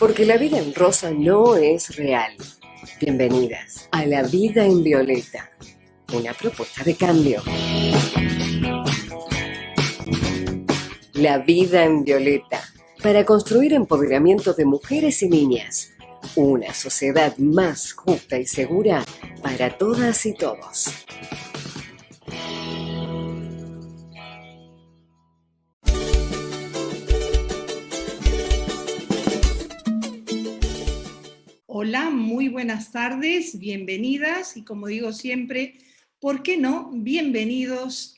Porque la vida en rosa no es real. Bienvenidas a La Vida en Violeta, una propuesta de cambio. La Vida en Violeta, para construir empoderamiento de mujeres y niñas. Una sociedad más justa y segura para todas y todos. Hola, muy buenas tardes, bienvenidas y como digo siempre, ¿por qué no? Bienvenidos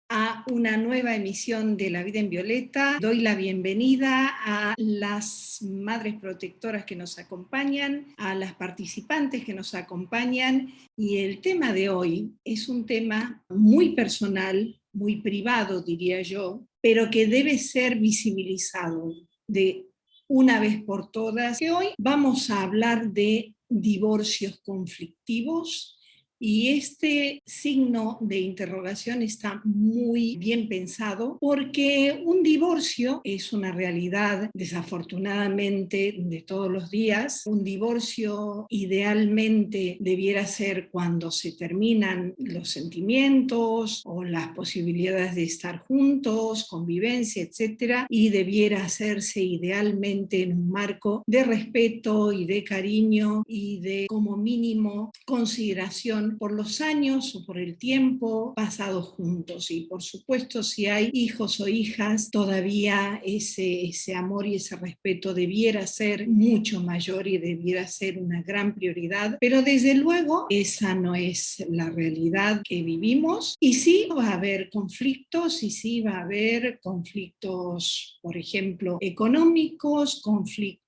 a una nueva emisión de La Vida en Violeta. Doy la bienvenida a las madres protectoras que nos acompañan, a las participantes que nos acompañan, y el tema de hoy es un tema muy personal, muy privado diría yo, pero que debe ser visibilizado de una vez por todas. Que hoy vamos a hablar de divorcios conflictivos. Y este signo de interrogación está muy bien pensado porque un divorcio es una realidad desafortunadamente de todos los días. Un divorcio idealmente debiera ser cuando se terminan los sentimientos o las posibilidades de estar juntos, convivencia, etcétera, y debiera hacerse idealmente en un marco de respeto y de cariño y de, como mínimo, consideración por los años o por el tiempo pasados juntos. Y por supuesto, si hay hijos o hijas, todavía ese amor y ese respeto debiera ser mucho mayor y debiera ser una gran prioridad, pero desde luego esa no es la realidad que vivimos. Y sí va a haber conflictos, y sí va a haber conflictos, por ejemplo, económicos, conflictos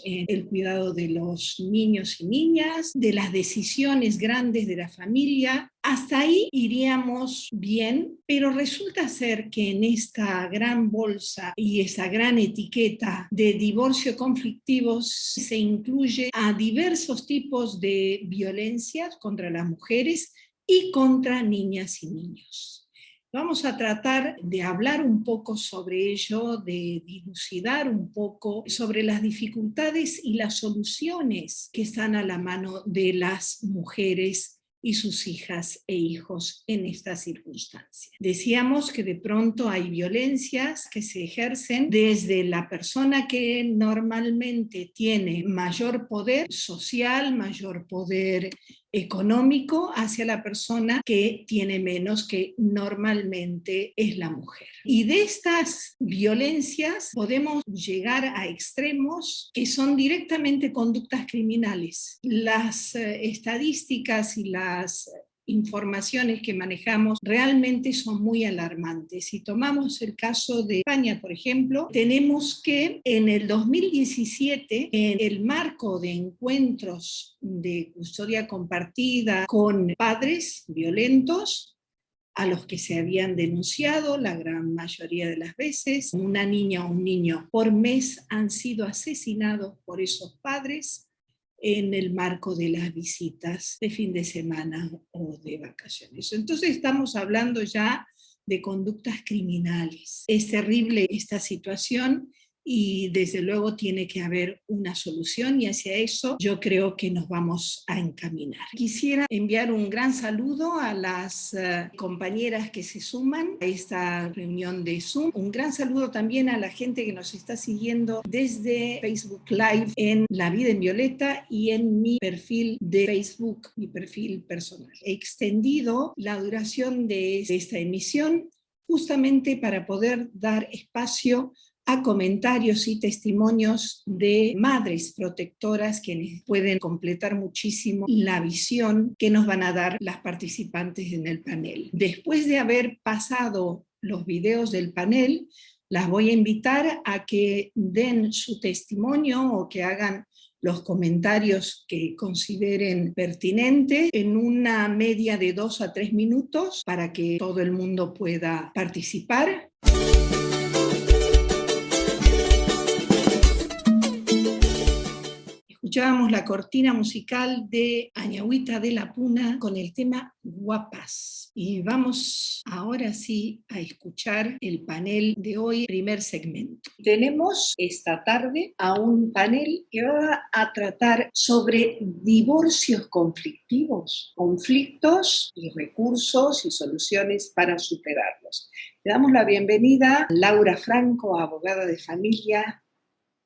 en el cuidado de los niños y niñas, de las decisiones grandes de la familia. Hasta ahí iríamos bien, pero resulta ser que en esta gran bolsa y esa gran etiqueta de divorcio conflictivo se incluye a diversos tipos de violencias contra las mujeres y contra niñas y niños. Vamos a tratar de hablar un poco sobre ello, de dilucidar un poco sobre las dificultades y las soluciones que están a la mano de las mujeres y sus hijas e hijos en estas circunstancias. Decíamos que de pronto hay violencias que se ejercen desde la persona que normalmente tiene mayor poder social, mayor poder económico, hacia la persona que tiene menos, que normalmente es la mujer. Y de estas violencias podemos llegar a extremos que son directamente conductas criminales. Las estadísticas y las informaciones que manejamos realmente son muy alarmantes. Si tomamos el caso de España, por ejemplo, tenemos que en el 2017, en el marco de encuentros de custodia compartida con padres violentos, a los que se habían denunciado la gran mayoría de las veces, una niña o un niño por mes han sido asesinados por esos padres en el marco de las visitas de fin de semana o de vacaciones. Entonces estamos hablando ya de conductas criminales. Es terrible esta situación y desde luego tiene que haber una solución, y hacia eso yo creo que nos vamos a encaminar. Quisiera enviar un gran saludo a las compañeras que se suman a esta reunión de Zoom. Un gran saludo también a la gente que nos está siguiendo desde Facebook Live en La Vida en Violeta y en mi perfil de Facebook, mi perfil personal. He extendido la duración de esta emisión justamente para poder dar espacio a comentarios y testimonios de madres protectoras quienes pueden completar muchísimo la visión que nos van a dar las participantes en el panel. Después de haber pasado los videos del panel, las voy a invitar a que den su testimonio o que hagan los comentarios que consideren pertinentes en una media de 2 a 3 minutos para que todo el mundo pueda participar. Escuchábamos la cortina musical de Añagüita de la Puna con el tema Guapas. Y vamos ahora sí a escuchar el panel de hoy, primer segmento. Tenemos esta tarde a un panel que va a tratar sobre divorcios conflictivos, conflictos y recursos y soluciones para superarlos. Le damos la bienvenida a Laura Franco, abogada de familia,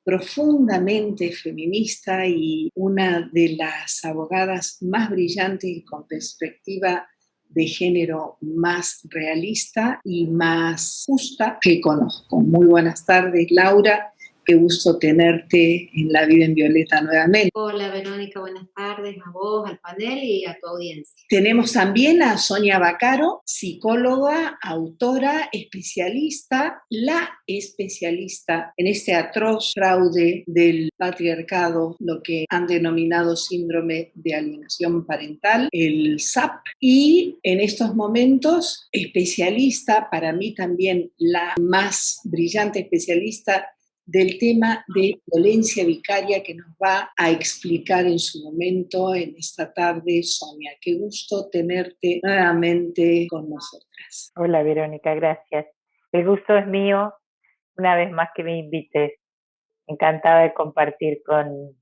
profundamente feminista y una de las abogadas más brillantes y con perspectiva de género más realista y más justa que conozco. Muy buenas tardes, Laura. Qué gusto tenerte en La Vida en Violeta nuevamente. Hola Verónica, buenas tardes a vos, al panel y a tu audiencia. Tenemos también a Sonia Vaccaro, psicóloga, autora, especialista, la especialista en este atroz fraude del patriarcado, lo que han denominado síndrome de alienación parental, el SAP, y en estos momentos especialista, para mí también la más brillante especialista del tema de violencia vicaria que nos va a explicar en su momento en esta tarde Sonia. Qué gusto tenerte nuevamente con nosotras. Hola Verónica, gracias. El gusto es mío, una vez más que me invites. Encantada de compartir con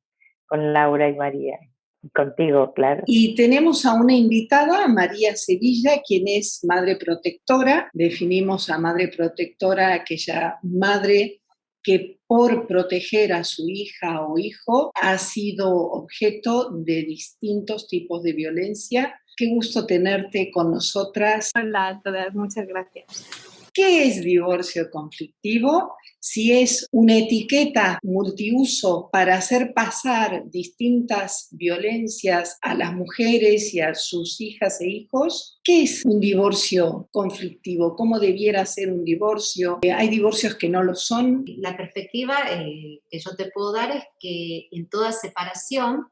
Laura y María. Y contigo, claro. Y tenemos a una invitada, María Sevilla, quien es madre protectora. Definimos a madre protectora aquella madre que por proteger a su hija o hijo ha sido objeto de distintos tipos de violencia. Qué gusto tenerte con nosotras. Hola a todas, muchas gracias. ¿Qué es divorcio conflictivo? Si es una etiqueta multiuso para hacer pasar distintas violencias a las mujeres y a sus hijas e hijos, ¿qué es un divorcio conflictivo? ¿Cómo debiera ser un divorcio? ¿Hay divorcios que no lo son? La perspectiva que yo te puedo dar es que en toda separación,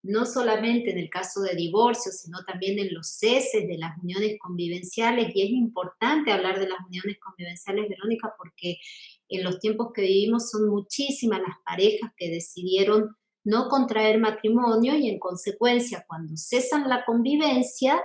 no solamente en el caso de divorcio, sino también en los ceses de las uniones convivenciales, y es importante hablar de las uniones convivenciales, Verónica, porque en los tiempos que vivimos son muchísimas las parejas que decidieron no contraer matrimonio y en consecuencia cuando cesan la convivencia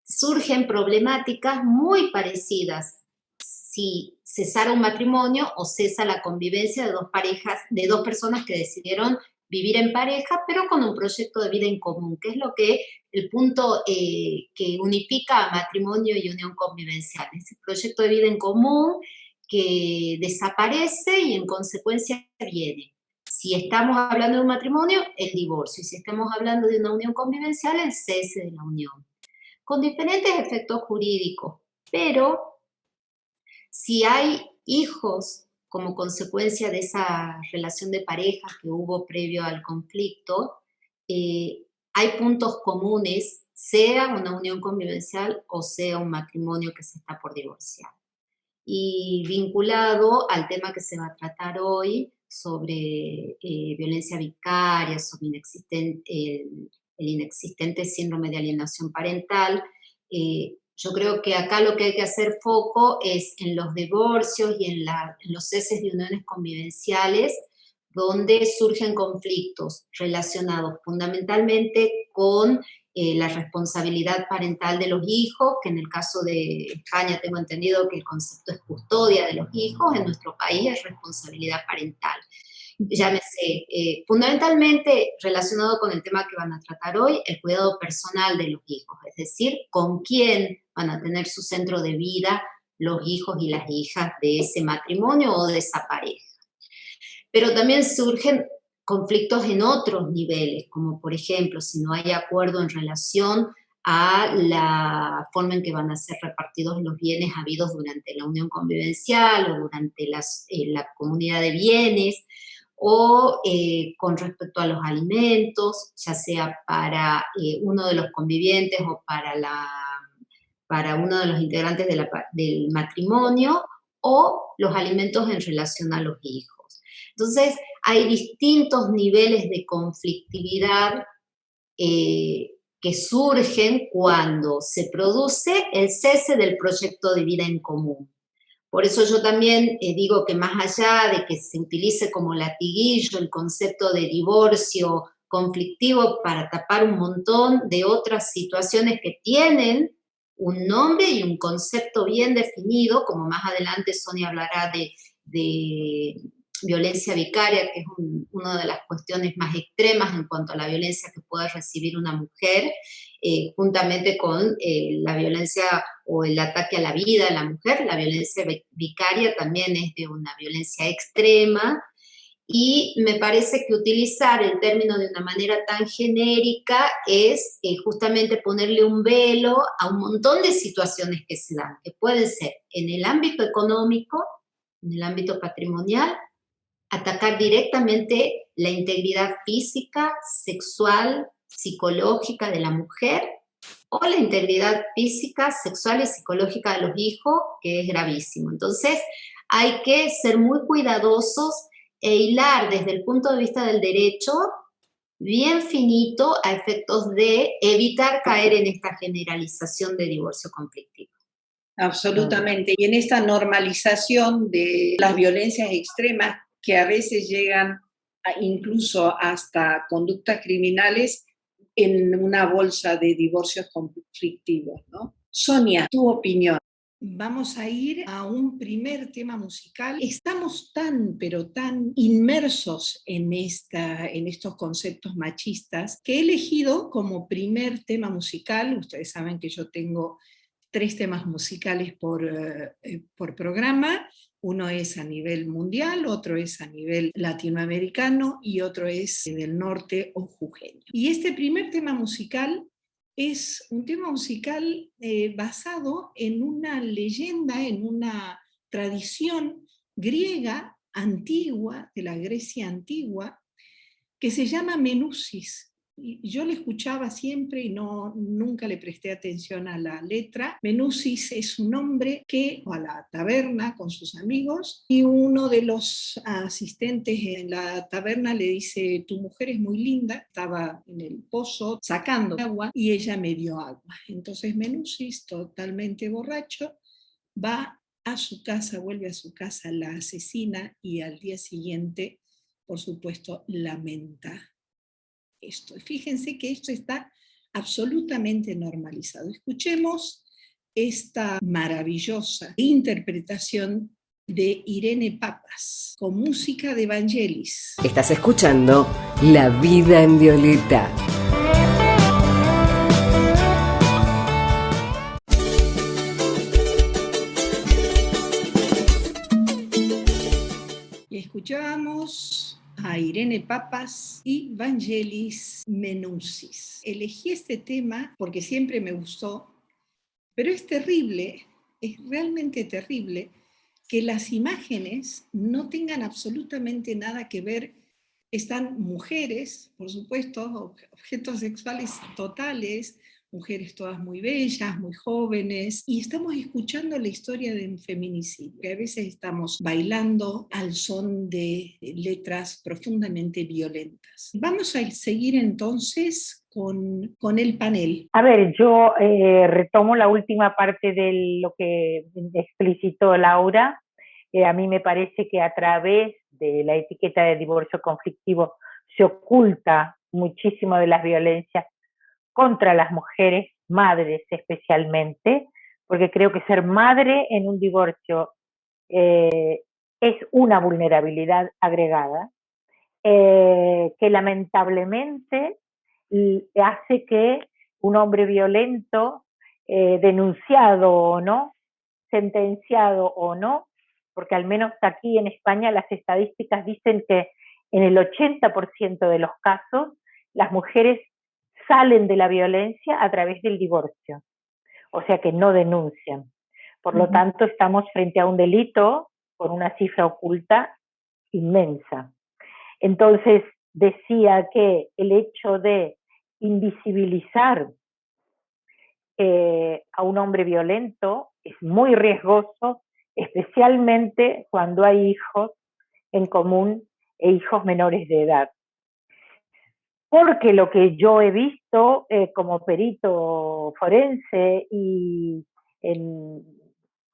surgen problemáticas muy parecidas. Si cesara un matrimonio o cesa la convivencia de dos parejas, de dos personas que decidieron vivir en pareja, pero con un proyecto de vida en común, que es lo que el punto que unifica a matrimonio y unión convivencial. Ese proyecto de vida en común que desaparece y en consecuencia viene. Si estamos hablando de un matrimonio, el divorcio. Y si estamos hablando de una unión convivencial, el cese de la unión. Con diferentes efectos jurídicos, pero si hay hijos como consecuencia de esa relación de pareja que hubo previo al conflicto, hay puntos comunes, sea una unión convivencial o sea un matrimonio que se está por divorciar. Y vinculado al tema que se va a tratar hoy sobre violencia vicaria, sobre el inexistente síndrome de alienación parental, yo creo que acá lo que hay que hacer foco es en los divorcios y en los ceses de uniones convivenciales, donde surgen conflictos relacionados fundamentalmente con la responsabilidad parental de los hijos, que en el caso de España tengo entendido que el concepto es custodia de los hijos, en nuestro país es responsabilidad parental. Llámese, fundamentalmente relacionado con el tema que van a tratar hoy, el cuidado personal de los hijos, es decir, con quién van a tener su centro de vida los hijos y las hijas de ese matrimonio o de esa pareja. Pero también surgen conflictos en otros niveles, como por ejemplo, si no hay acuerdo en relación a la forma en que van a ser repartidos los bienes habidos durante la unión convivencial o durante la comunidad de bienes, o con respecto a los alimentos, ya sea para uno de los convivientes o para uno de los integrantes del matrimonio, o los alimentos en relación a los hijos. Entonces, hay distintos niveles de conflictividad que surgen cuando se produce el cese del proyecto de vida en común. Por eso yo también digo que más allá de que se utilice como latiguillo el concepto de divorcio conflictivo para tapar un montón de otras situaciones que tienen un nombre y un concepto bien definido, como más adelante Sonia hablará de violencia vicaria, que es una de las cuestiones más extremas en cuanto a la violencia que puede recibir una mujer, juntamente con la violencia o el ataque a la vida de la mujer. La violencia vicaria también es de una violencia extrema, y me parece que utilizar el término de una manera tan genérica es justamente ponerle un velo a un montón de situaciones que se dan, que pueden ser en el ámbito económico, en el ámbito patrimonial, atacar directamente la integridad física, sexual, psicológica de la mujer, o la integridad física, sexual y psicológica de los hijos, que es gravísimo. Entonces, hay que ser muy cuidadosos e hilar desde el punto de vista del derecho bien finito a efectos de evitar caer en esta generalización de divorcio conflictivo. Absolutamente. Y en esta normalización de las violencias extremas que a veces llegan incluso hasta conductas criminales en una bolsa de divorcios conflictivos, ¿no? Sonia, tu opinión. Vamos a ir a un primer tema musical. Estamos tan, pero tan inmersos en estos conceptos machistas que he elegido como primer tema musical. Ustedes saben que yo tengo 3 temas musicales por programa. Uno es a nivel mundial, otro es a nivel latinoamericano y otro es del norte o jujeño. Y este primer tema musical es un tema musical basado en una leyenda, en una tradición griega antigua, de la Grecia antigua, que se llama Menusis. Y yo le escuchaba siempre y nunca le presté atención a la letra. Menusis es un hombre que va a la taberna con sus amigos y uno de los asistentes en la taberna le dice: tu mujer es muy linda. Estaba en el pozo sacando agua y ella me dio agua. Entonces Menusis, totalmente borracho, va a su casa, vuelve a su casa, la asesina y al día siguiente, por supuesto, lamenta esto. Fíjense que esto está absolutamente normalizado. Escuchemos esta maravillosa interpretación de Irene Papas con música de Vangelis. Estás escuchando La Vida en Violeta. Y escuchábamos a Irene Papas y Vangelis Menusis. Elegí este tema porque siempre me gustó, pero es terrible, es realmente terrible que las imágenes no tengan absolutamente nada que ver. Están mujeres, por supuesto, objetos sexuales totales, mujeres todas muy bellas, muy jóvenes, y estamos escuchando la historia de un feminicidio, que a veces estamos bailando al son de letras profundamente violentas. Vamos a seguir entonces con el panel. A ver, yo retomo la última parte de lo que explicitó Laura. A mí me parece que a través de la etiqueta de divorcio conflictivo se oculta muchísimo de las violencias contra las mujeres, madres especialmente, porque creo que ser madre en un divorcio es una vulnerabilidad agregada, que lamentablemente hace que un hombre violento, denunciado o no, sentenciado o no, porque al menos aquí en España las estadísticas dicen que en el 80% de los casos las mujeres salen de la violencia a través del divorcio, o sea que no denuncian. Por lo tanto, estamos frente a un delito con una cifra oculta inmensa. Entonces, decía que el hecho de invisibilizar a un hombre violento es muy riesgoso, especialmente cuando hay hijos en común e hijos menores de edad. Porque lo que yo he visto como perito forense y en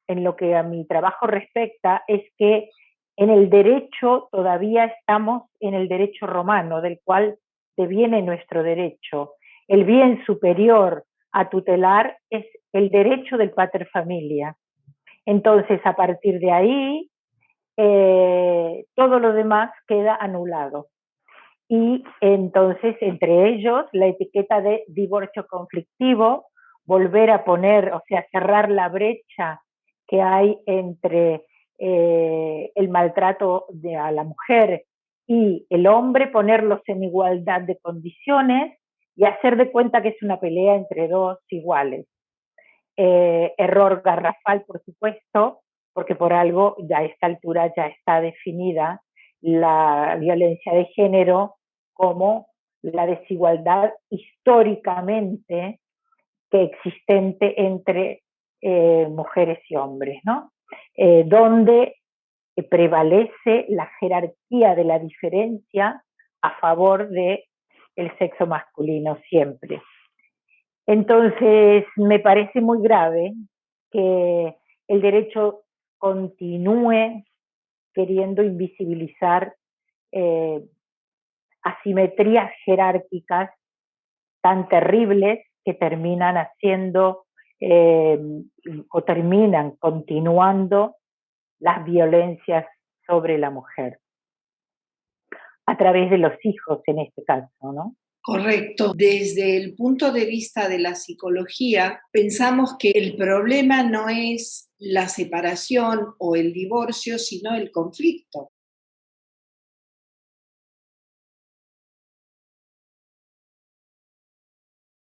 en lo que a mi trabajo respecta, es que en el derecho todavía estamos en el derecho romano, del cual deviene nuestro derecho. El bien superior a tutelar es el derecho del pater familia. Entonces, a partir de ahí, todo lo demás queda anulado. Y entonces, entre ellos, la etiqueta de divorcio conflictivo, volver a poner, o sea, cerrar la brecha que hay entre el maltrato a la mujer y el hombre, ponerlos en igualdad de condiciones y hacer de cuenta que es una pelea entre dos iguales. Error garrafal, por supuesto, porque por algo ya a esta altura ya está definida la violencia de género como la desigualdad históricamente que existente entre mujeres y hombres, ¿no? Donde prevalece la jerarquía de la diferencia a favor del sexo masculino siempre. Entonces, me parece muy grave que el derecho continúe queriendo invisibilizar asimetrías jerárquicas tan terribles que terminan haciendo o terminan continuando las violencias sobre la mujer, a través de los hijos en este caso, ¿no? Correcto. Desde el punto de vista de la psicología, pensamos que el problema no es la separación o el divorcio, sino el conflicto.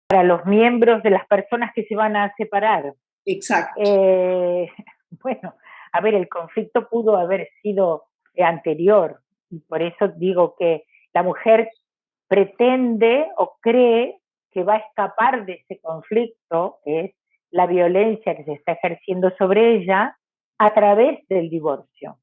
Para los miembros de las personas que se van a separar. Exacto. Bueno, a ver, el conflicto pudo haber sido anterior, y por eso digo que la mujer pretende o cree que va a escapar de ese conflicto, que es la violencia que se está ejerciendo sobre ella, a través del divorcio.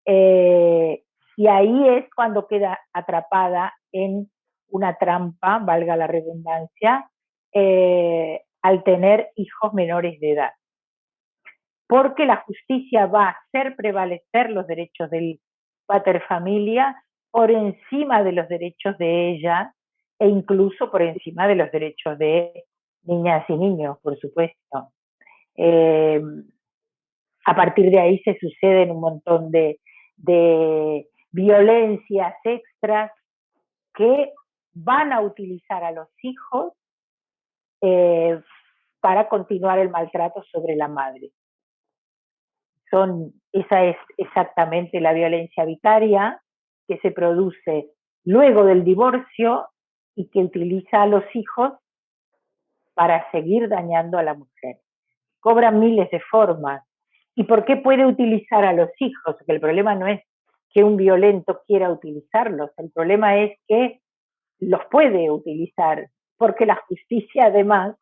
Y ahí es cuando queda atrapada en una trampa, valga la redundancia, al tener hijos menores de edad. Porque la justicia va a hacer prevalecer los derechos del paterfamilia por encima de los derechos de ella e incluso por encima de los derechos de niñas y niños, por supuesto. A partir de ahí se suceden un montón de violencias extras que van a utilizar a los hijos para continuar el maltrato sobre la madre. Esa es exactamente la violencia vicaria que se produce luego del divorcio y que utiliza a los hijos para seguir dañando a la mujer. Cobran miles de formas. ¿Y por qué puede utilizar a los hijos? Porque el problema no es que un violento quiera utilizarlos, el problema es que los puede utilizar, porque la justicia además,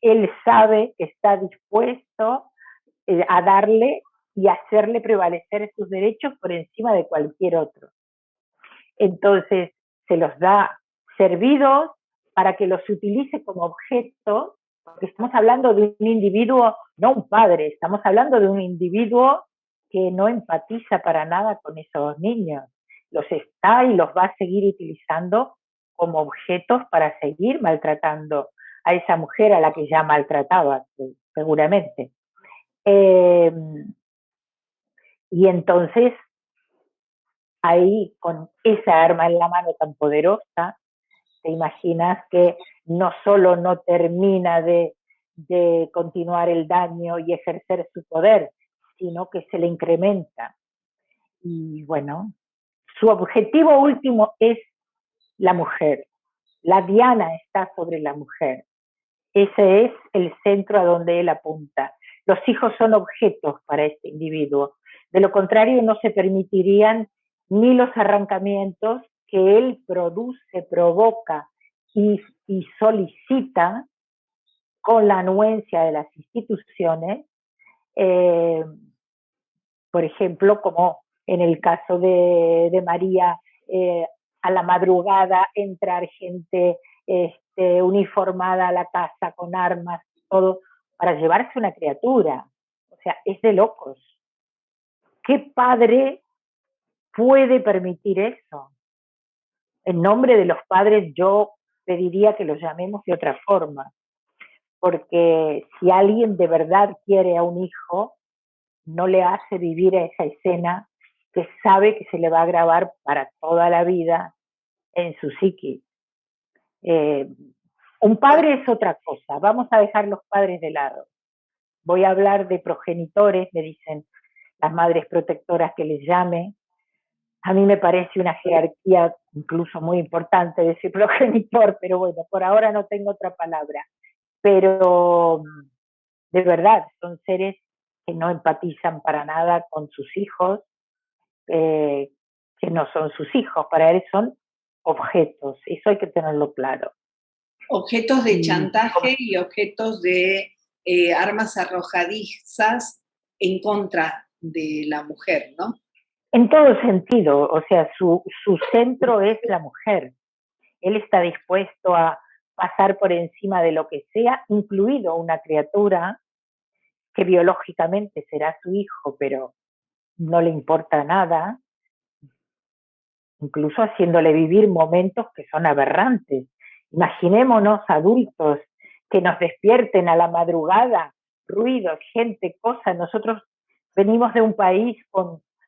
él sabe que está dispuesto a darle y hacerle prevalecer sus derechos por encima de cualquier otro. Entonces se los da servidos para que los utilice como objeto, porque estamos hablando de un individuo, no un padre, estamos hablando de un individuo que no empatiza para nada con esos niños. Los está y los va a seguir utilizando como objetos para seguir maltratando a esa mujer a la que ya maltrataba, seguramente. Y entonces, ahí, con esa arma en la mano tan poderosa, te imaginas que no solo no termina de continuar el daño y ejercer su poder, sino que se le incrementa. Y bueno, su objetivo último es la mujer. La diana está sobre la mujer. Ese es el centro a donde él apunta. Los hijos son objetos para este individuo. De lo contrario, no se permitirían ni los arrancamientos que él produce, provoca y solicita con la anuencia de las instituciones, por ejemplo, como en el caso de María, a la madrugada entrar gente uniformada a la casa con armas, todo, para llevarse una criatura. O O sea, es de locos. ¿Qué padre puede permitir eso? En nombre de los padres yo pediría que los llamemos de otra forma, porque si alguien de verdad quiere a un hijo, no le hace vivir esa escena que sabe que se le va a grabar para toda la vida en su psiquis. Un padre es otra cosa, vamos a dejar los padres de lado. Voy a hablar de progenitores, me dicen las madres protectoras que les llame. A mí me parece una jerarquía incluso muy importante de ese progenitor, pero bueno, por ahora no tengo otra palabra. Pero de verdad, son seres que no empatizan para nada con sus hijos, que no son sus hijos, para él son objetos, eso hay que tenerlo claro. Objetos de chantaje y objetos de armas arrojadizas en contra de la mujer, ¿no? En todo sentido, o sea, su centro es la mujer. Él está dispuesto a pasar por encima de lo que sea, incluido una criatura que biológicamente será su hijo, pero no le importa nada, incluso haciéndole vivir momentos que son aberrantes. Imaginémonos adultos que nos despierten a la madrugada, ruidos, gente, cosas. Nosotros venimos de un país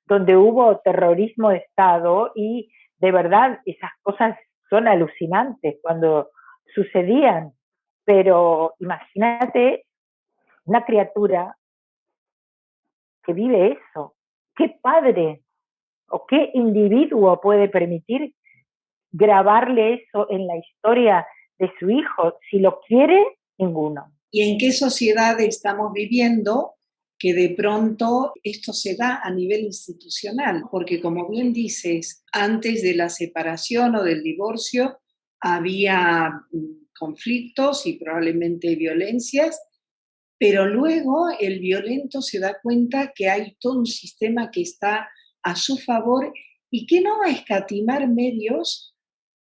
donde hubo terrorismo de Estado y de verdad esas cosas son alucinantes cuando sucedían. Pero imagínate una criatura que vive eso. ¿Qué padre o qué individuo puede permitir grabarle eso en la historia de su hijo? Si lo quiere, ninguno. ¿Y en qué sociedad estamos viviendo que de pronto esto se da a nivel institucional? Porque como bien dices, antes de la separación o del divorcio había conflictos y probablemente violencias, pero luego el violento se da cuenta que hay todo un sistema que está a su favor y que no va a escatimar medios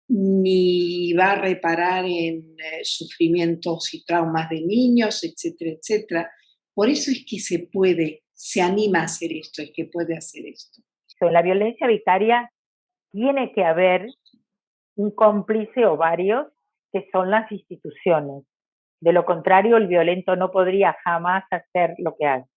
ni va a reparar en sufrimientos y traumas de niños, etcétera, etcétera. Por eso es que se anima a hacer esto, es que puede hacer esto. En la violencia vicaria tiene que haber un cómplice o varios que son las instituciones. De lo contrario, el violento no podría jamás hacer lo que hace.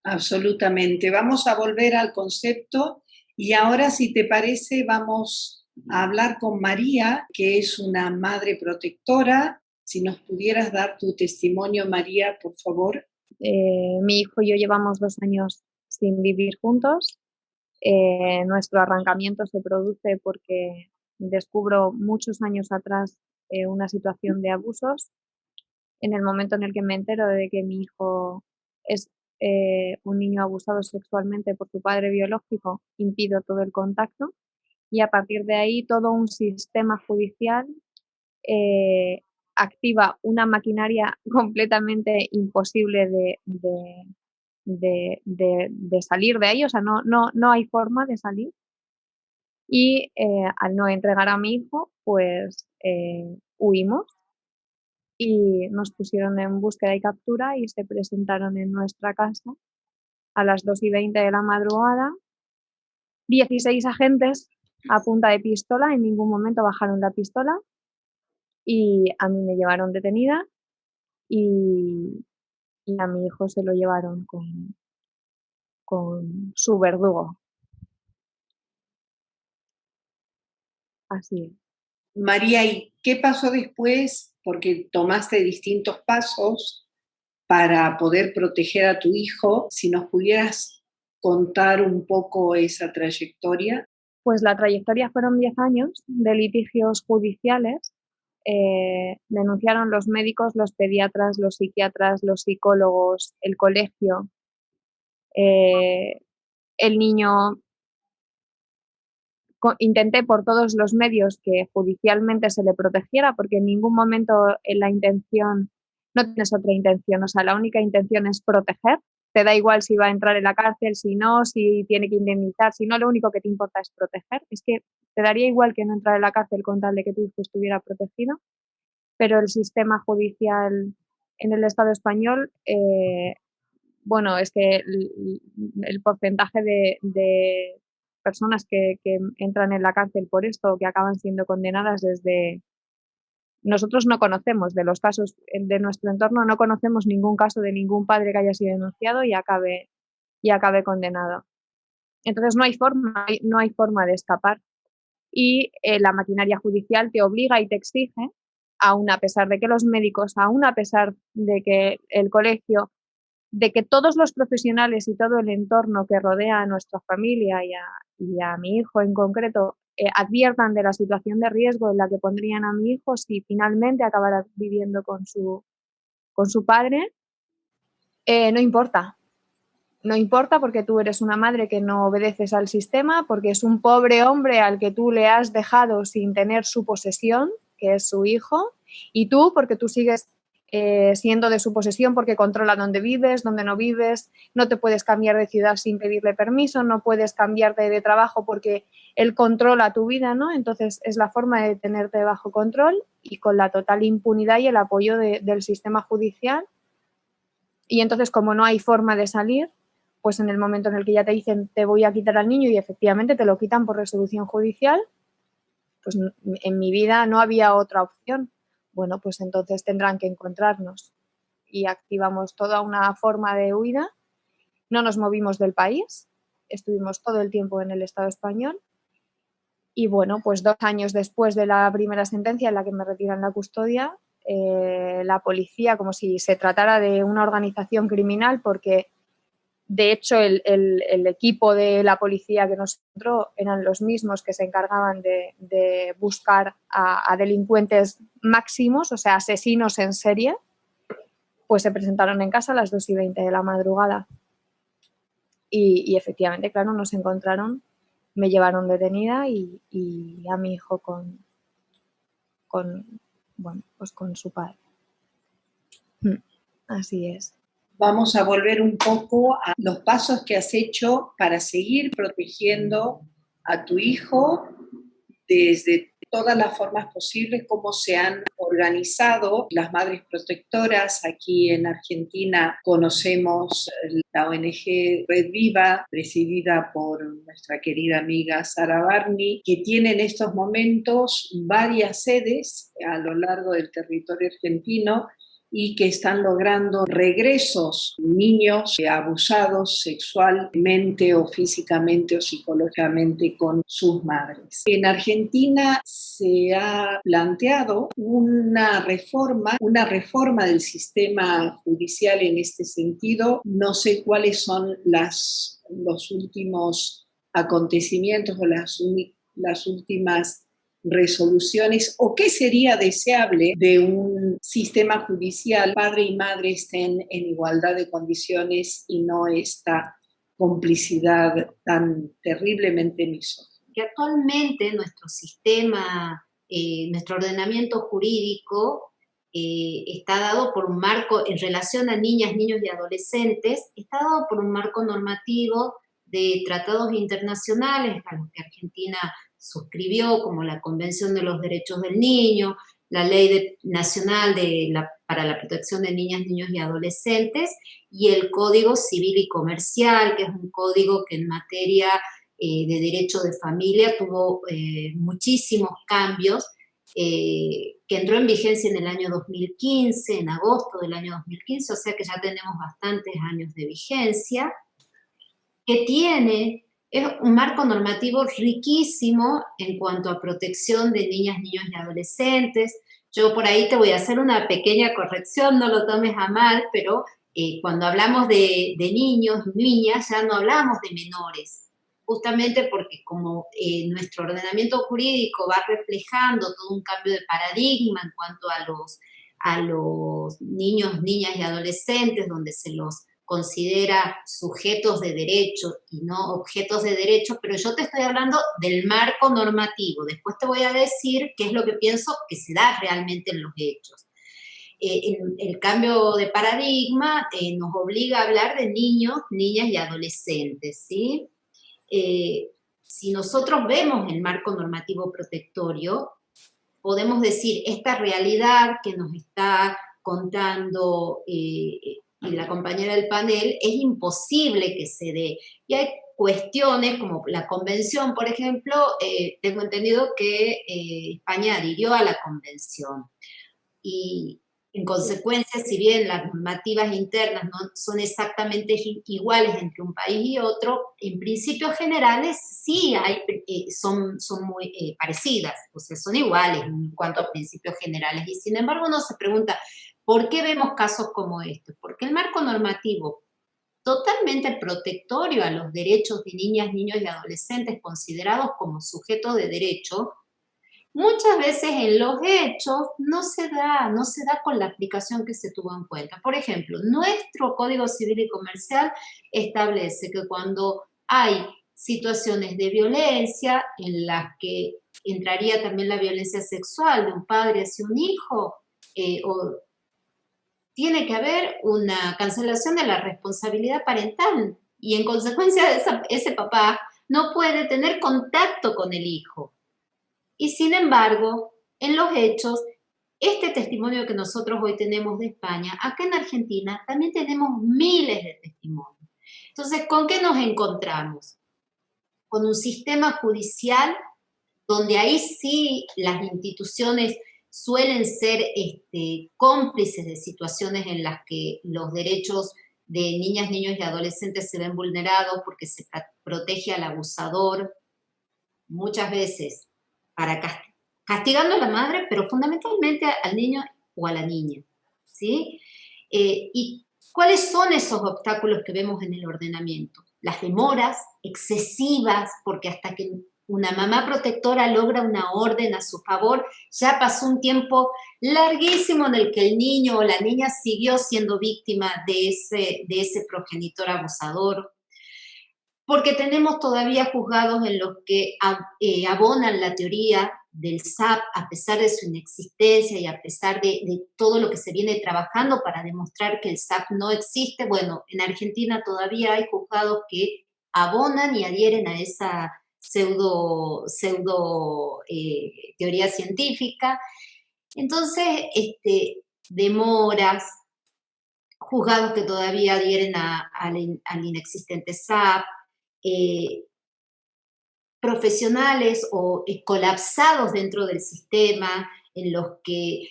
Absolutamente. Vamos a volver al concepto y ahora, si te parece, vamos a hablar con María, que es una madre protectora. Si nos pudieras dar tu testimonio, María, por favor. Mi hijo y yo llevamos 2 años sin vivir juntos. Nuestro arrancamiento se produce porque descubro muchos años atrás una situación de abusos. En el momento en el que me entero de que mi hijo es un niño abusado sexualmente por su padre biológico, impido todo el contacto y a partir de ahí todo un sistema judicial activa una maquinaria completamente imposible de salir de ahí, o sea, no hay forma de salir. Y al no entregar a mi hijo, pues huimos y nos pusieron en búsqueda y captura y se presentaron en nuestra casa a las 2:20 de la madrugada, 16 agentes a punta de pistola, en ningún momento bajaron la pistola y a mí me llevaron detenida y a mi hijo se lo llevaron con su verdugo. Así es. María, ¿y qué pasó después? Porque tomaste distintos pasos para poder proteger a tu hijo. Si nos pudieras contar un poco esa trayectoria. Pues la trayectoria fueron 10 años de litigios judiciales. Denunciaron los médicos, los pediatras, los psiquiatras, los psicólogos, el colegio. El niño, intenté por todos los medios que judicialmente se le protegiera, porque en ningún momento la intención, no tienes otra intención, o sea, la única intención es proteger. Te da igual si va a entrar en la cárcel, si no, si tiene que indemnizar, si no, lo único que te importa es proteger. Es que te daría igual que no entrar en la cárcel con tal de que tu hijo estuviera protegido, pero el sistema judicial en el Estado español bueno, es que el porcentaje de personas que entran en la cárcel por esto o que acaban siendo condenadas desde... Nosotros no conocemos de los casos de nuestro entorno, no conocemos ningún caso de ningún padre que haya sido denunciado y acabe condenado. Entonces no hay forma de escapar. Y la maquinaria judicial te obliga y te exige, aún a pesar de que los médicos, aún a pesar de que el colegio, de que todos los profesionales y todo el entorno que rodea a nuestra familia y a mi hijo en concreto adviertan de la situación de riesgo en la que pondrían a mi hijo si finalmente acabara viviendo con su padre, no importa. No importa porque tú eres una madre que no obedeces al sistema, porque es un pobre hombre al que tú le has dejado sin tener su posesión, que es su hijo, y tú porque tú sigues siendo de su posesión porque controla dónde vives, dónde no vives, no te puedes cambiar de ciudad sin pedirle permiso, no puedes cambiarte de trabajo porque él controla tu vida, ¿no? Entonces es la forma de tenerte bajo control y con la total impunidad y el apoyo del sistema judicial. Y entonces, como no hay forma de salir, pues en el momento en el que ya te dicen te voy a quitar al niño y efectivamente te lo quitan por resolución judicial, pues en mi vida no había otra opción. Bueno, pues entonces tendrán que encontrarnos y activamos toda una forma de huida. No nos movimos del país, estuvimos todo el tiempo en el Estado español y bueno, pues 2 años después de la primera sentencia en la que me retiran la custodia, la policía, como si se tratara de una organización criminal, porque de hecho el equipo de la policía que nos encontró eran los mismos que se encargaban de buscar a delincuentes máximos, o sea, asesinos en serie, pues se presentaron en casa a las 2:20 de la madrugada. Y efectivamente, claro, nos encontraron, me llevaron detenida y a mi hijo con su padre. Así es. Vamos a volver un poco a los pasos que has hecho para seguir protegiendo a tu hijo desde todas las formas posibles, cómo se han organizado las madres protectoras. Aquí en Argentina conocemos la ONG Red Viva, presidida por nuestra querida amiga Sara Barney, que tiene en estos momentos varias sedes a lo largo del territorio argentino y que están logrando regresos, niños abusados sexualmente o físicamente o psicológicamente con sus madres. En Argentina se ha planteado una reforma del sistema judicial en este sentido. No sé cuáles son los últimos acontecimientos o las últimas resoluciones o qué sería deseable de un sistema judicial, padre y madre estén en igualdad de condiciones y no esta complicidad tan terriblemente misógina. Que actualmente nuestro sistema, nuestro ordenamiento jurídico está dado por un marco en relación a niñas, niños y adolescentes, está dado por un marco normativo de tratados internacionales a los que Argentina suscribió, como la Convención de los Derechos del Niño, la Ley Nacional para la Protección de Niñas, Niños y Adolescentes, y el Código Civil y Comercial, que es un código que en materia de derecho de familia tuvo muchísimos cambios, que entró en vigencia en el año 2015, en agosto del año 2015, o sea que ya tenemos bastantes años de vigencia, es un marco normativo riquísimo en cuanto a protección de niñas, niños y adolescentes. Yo por ahí te voy a hacer una pequeña corrección, no lo tomes a mal, pero cuando hablamos de niños y niñas ya no hablamos de menores, justamente porque como nuestro ordenamiento jurídico va reflejando todo un cambio de paradigma en cuanto a los niños, niñas y adolescentes, donde se los considera sujetos de derecho y no objetos de derecho, pero yo te estoy hablando del marco normativo. Después te voy a decir qué es lo que pienso que se da realmente en los hechos. El cambio de paradigma nos obliga a hablar de niños, niñas y adolescentes, ¿sí? Si nosotros vemos el marco normativo protectorio, podemos decir, esta realidad que nos está contando y la compañera del panel, es imposible que se dé. Y hay cuestiones como la convención, por ejemplo, tengo entendido que España adhirió a la convención. Y en consecuencia, si bien las normativas internas no son exactamente iguales entre un país y otro, en principios generales sí son muy parecidas, o sea, son iguales en cuanto a principios generales. Y sin embargo uno se pregunta, ¿por qué vemos casos como estos? Porque el marco normativo totalmente protectorio a los derechos de niñas, niños y adolescentes considerados como sujetos de derecho, muchas veces en los hechos no se da con la aplicación que se tuvo en cuenta. Por ejemplo, nuestro Código Civil y Comercial establece que cuando hay situaciones de violencia en las que entraría también la violencia sexual de un padre hacia un hijo, tiene que haber una cancelación de la responsabilidad parental y en consecuencia ese papá no puede tener contacto con el hijo. Y sin embargo, en los hechos, este testimonio que nosotros hoy tenemos de España, acá en Argentina también tenemos miles de testimonios. Entonces, ¿con qué nos encontramos? Con un sistema judicial donde ahí sí las instituciones suelen ser cómplices de situaciones en las que los derechos de niñas, niños y adolescentes se ven vulnerados porque se protege al abusador, muchas veces castigando a la madre, pero fundamentalmente al niño o a la niña, ¿sí? ¿Y cuáles son esos obstáculos que vemos en el ordenamiento? Las demoras excesivas, porque hasta que una mamá protectora logra una orden a su favor, ya pasó un tiempo larguísimo en el que el niño o la niña siguió siendo víctima de ese progenitor abusador. Porque tenemos todavía juzgados en los que abonan la teoría del SAP a pesar de su inexistencia y a pesar de todo lo que se viene trabajando para demostrar que el SAP no existe. Bueno, en Argentina todavía hay juzgados que abonan y adhieren a esa pseudo teoría científica. Entonces, demoras, juzgados que todavía adhieren al inexistente SAP, profesionales o colapsados dentro del sistema en los que,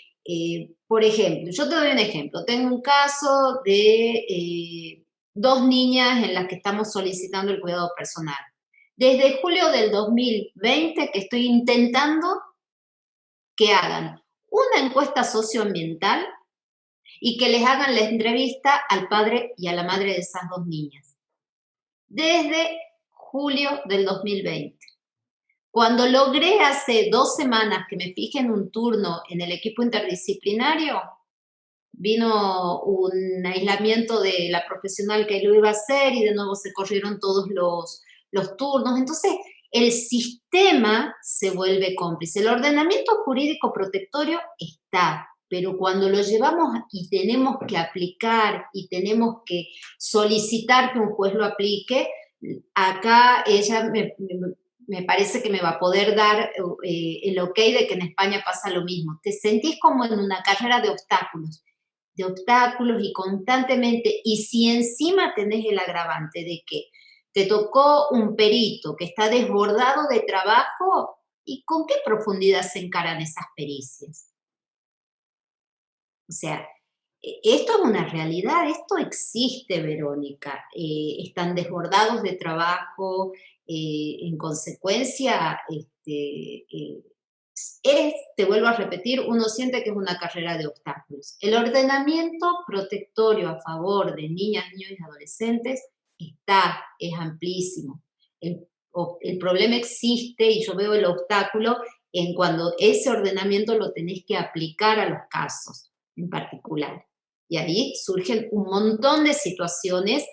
por ejemplo, yo te doy un ejemplo, tengo un caso de 2 niñas en las que estamos solicitando el cuidado personal. Desde julio del 2020 que estoy intentando que hagan una encuesta socioambiental y que les hagan la entrevista al padre y a la madre de esas 2 niñas. Desde julio del 2020. Cuando logré hace 2 semanas que me fijen un turno en el equipo interdisciplinario, vino un aislamiento de la profesional que lo iba a hacer y de nuevo se corrieron todos los turnos. Entonces, el sistema se vuelve cómplice. El ordenamiento jurídico protectorio está, pero cuando lo llevamos y tenemos que aplicar y tenemos que solicitar que un juez lo aplique, acá ella me parece que me va a poder dar el ok de que en España pasa lo mismo. Te sentís como en una carrera de obstáculos y constantemente, y si encima tenés el agravante de que te tocó un perito que está desbordado de trabajo, ¿y con qué profundidad se encaran esas pericias? O sea, esto es una realidad, esto existe, Verónica. Están desbordados de trabajo, en consecuencia, te vuelvo a repetir, uno siente que es una carrera de obstáculos. El ordenamiento protectorio a favor de niñas, niños y adolescentes es amplísimo. El problema existe y yo veo el obstáculo en cuando ese ordenamiento lo tenés que aplicar a los casos en particular. Y ahí surgen un montón de situaciones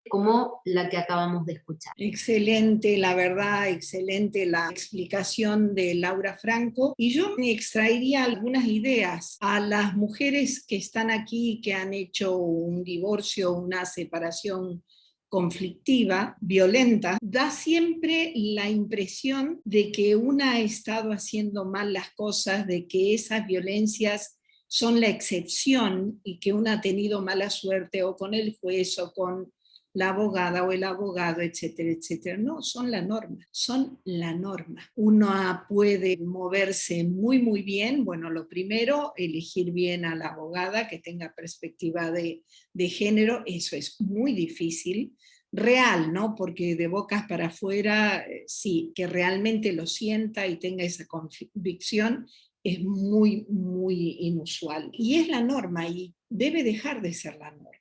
como la que acabamos de escuchar. Excelente, la verdad, excelente la explicación de Laura Franco. Y yo me extraería algunas ideas a las mujeres que están aquí, que han hecho un divorcio, una separación conflictiva, violenta. Da siempre la impresión de que una ha estado haciendo mal las cosas, de que esas violencias son la excepción y que una ha tenido mala suerte o con el juez o con la abogada o el abogado, etcétera, etcétera. No, son la norma, son la norma. Uno puede moverse muy, muy bien. Bueno, lo primero, elegir bien a la abogada que tenga perspectiva de género, eso es muy difícil. Real, ¿no? Porque de bocas para afuera, sí, que realmente lo sienta y tenga esa convicción, es muy, muy inusual. Y es la norma y debe dejar de ser la norma.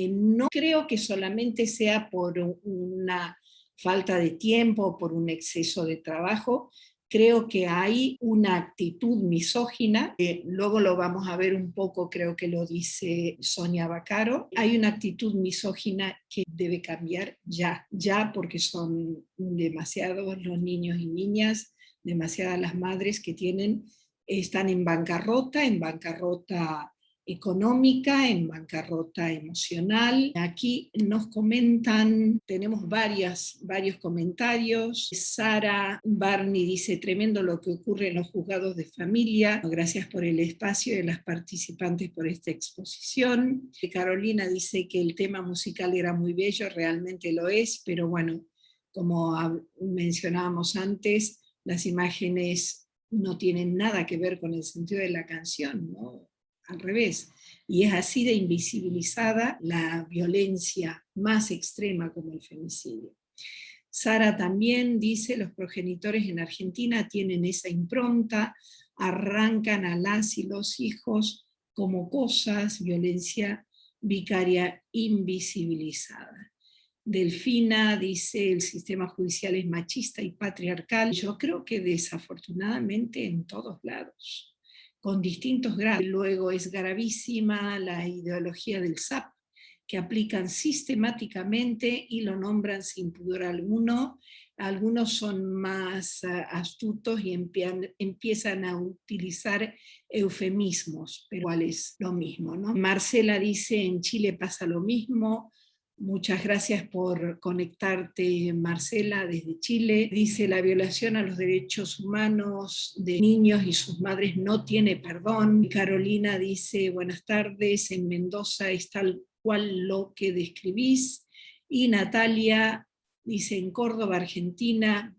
No creo que solamente sea por una falta de tiempo, por un exceso de trabajo. Creo que hay una actitud misógina, luego lo vamos a ver un poco, creo que lo dice Sonia Vaccaro. Hay una actitud misógina que debe cambiar ya porque son demasiados los niños y niñas, demasiadas las madres que están en bancarrota económica, en bancarrota emocional. Aquí nos comentan, tenemos varios comentarios. Sara Barney dice, tremendo lo que ocurre en los juzgados de familia. Gracias por el espacio de las participantes por esta exposición. Carolina dice que el tema musical era muy bello, realmente lo es, pero bueno, como mencionábamos antes, las imágenes no tienen nada que ver con el sentido de la canción, ¿no? Al revés. Y es así de invisibilizada la violencia más extrema como el femicidio. Sara también dice, los progenitores en Argentina tienen esa impronta, arrancan a las y los hijos como cosas, violencia vicaria invisibilizada. Delfina dice, el sistema judicial es machista y patriarcal. Yo creo que desafortunadamente en todos lados, con distintos grados. Luego es gravísima la ideología del SAP, que aplican sistemáticamente y lo nombran sin pudor alguno. Algunos son más astutos y empiezan a utilizar eufemismos, pero igual es lo mismo, ¿no? Marcela dice, en Chile pasa lo mismo. Muchas gracias por conectarte, Marcela, desde Chile. Dice, la violación a los derechos humanos de niños y sus madres no tiene perdón. Carolina dice, buenas tardes, en Mendoza es tal cual lo que describís. Y Natalia dice, en Córdoba, Argentina,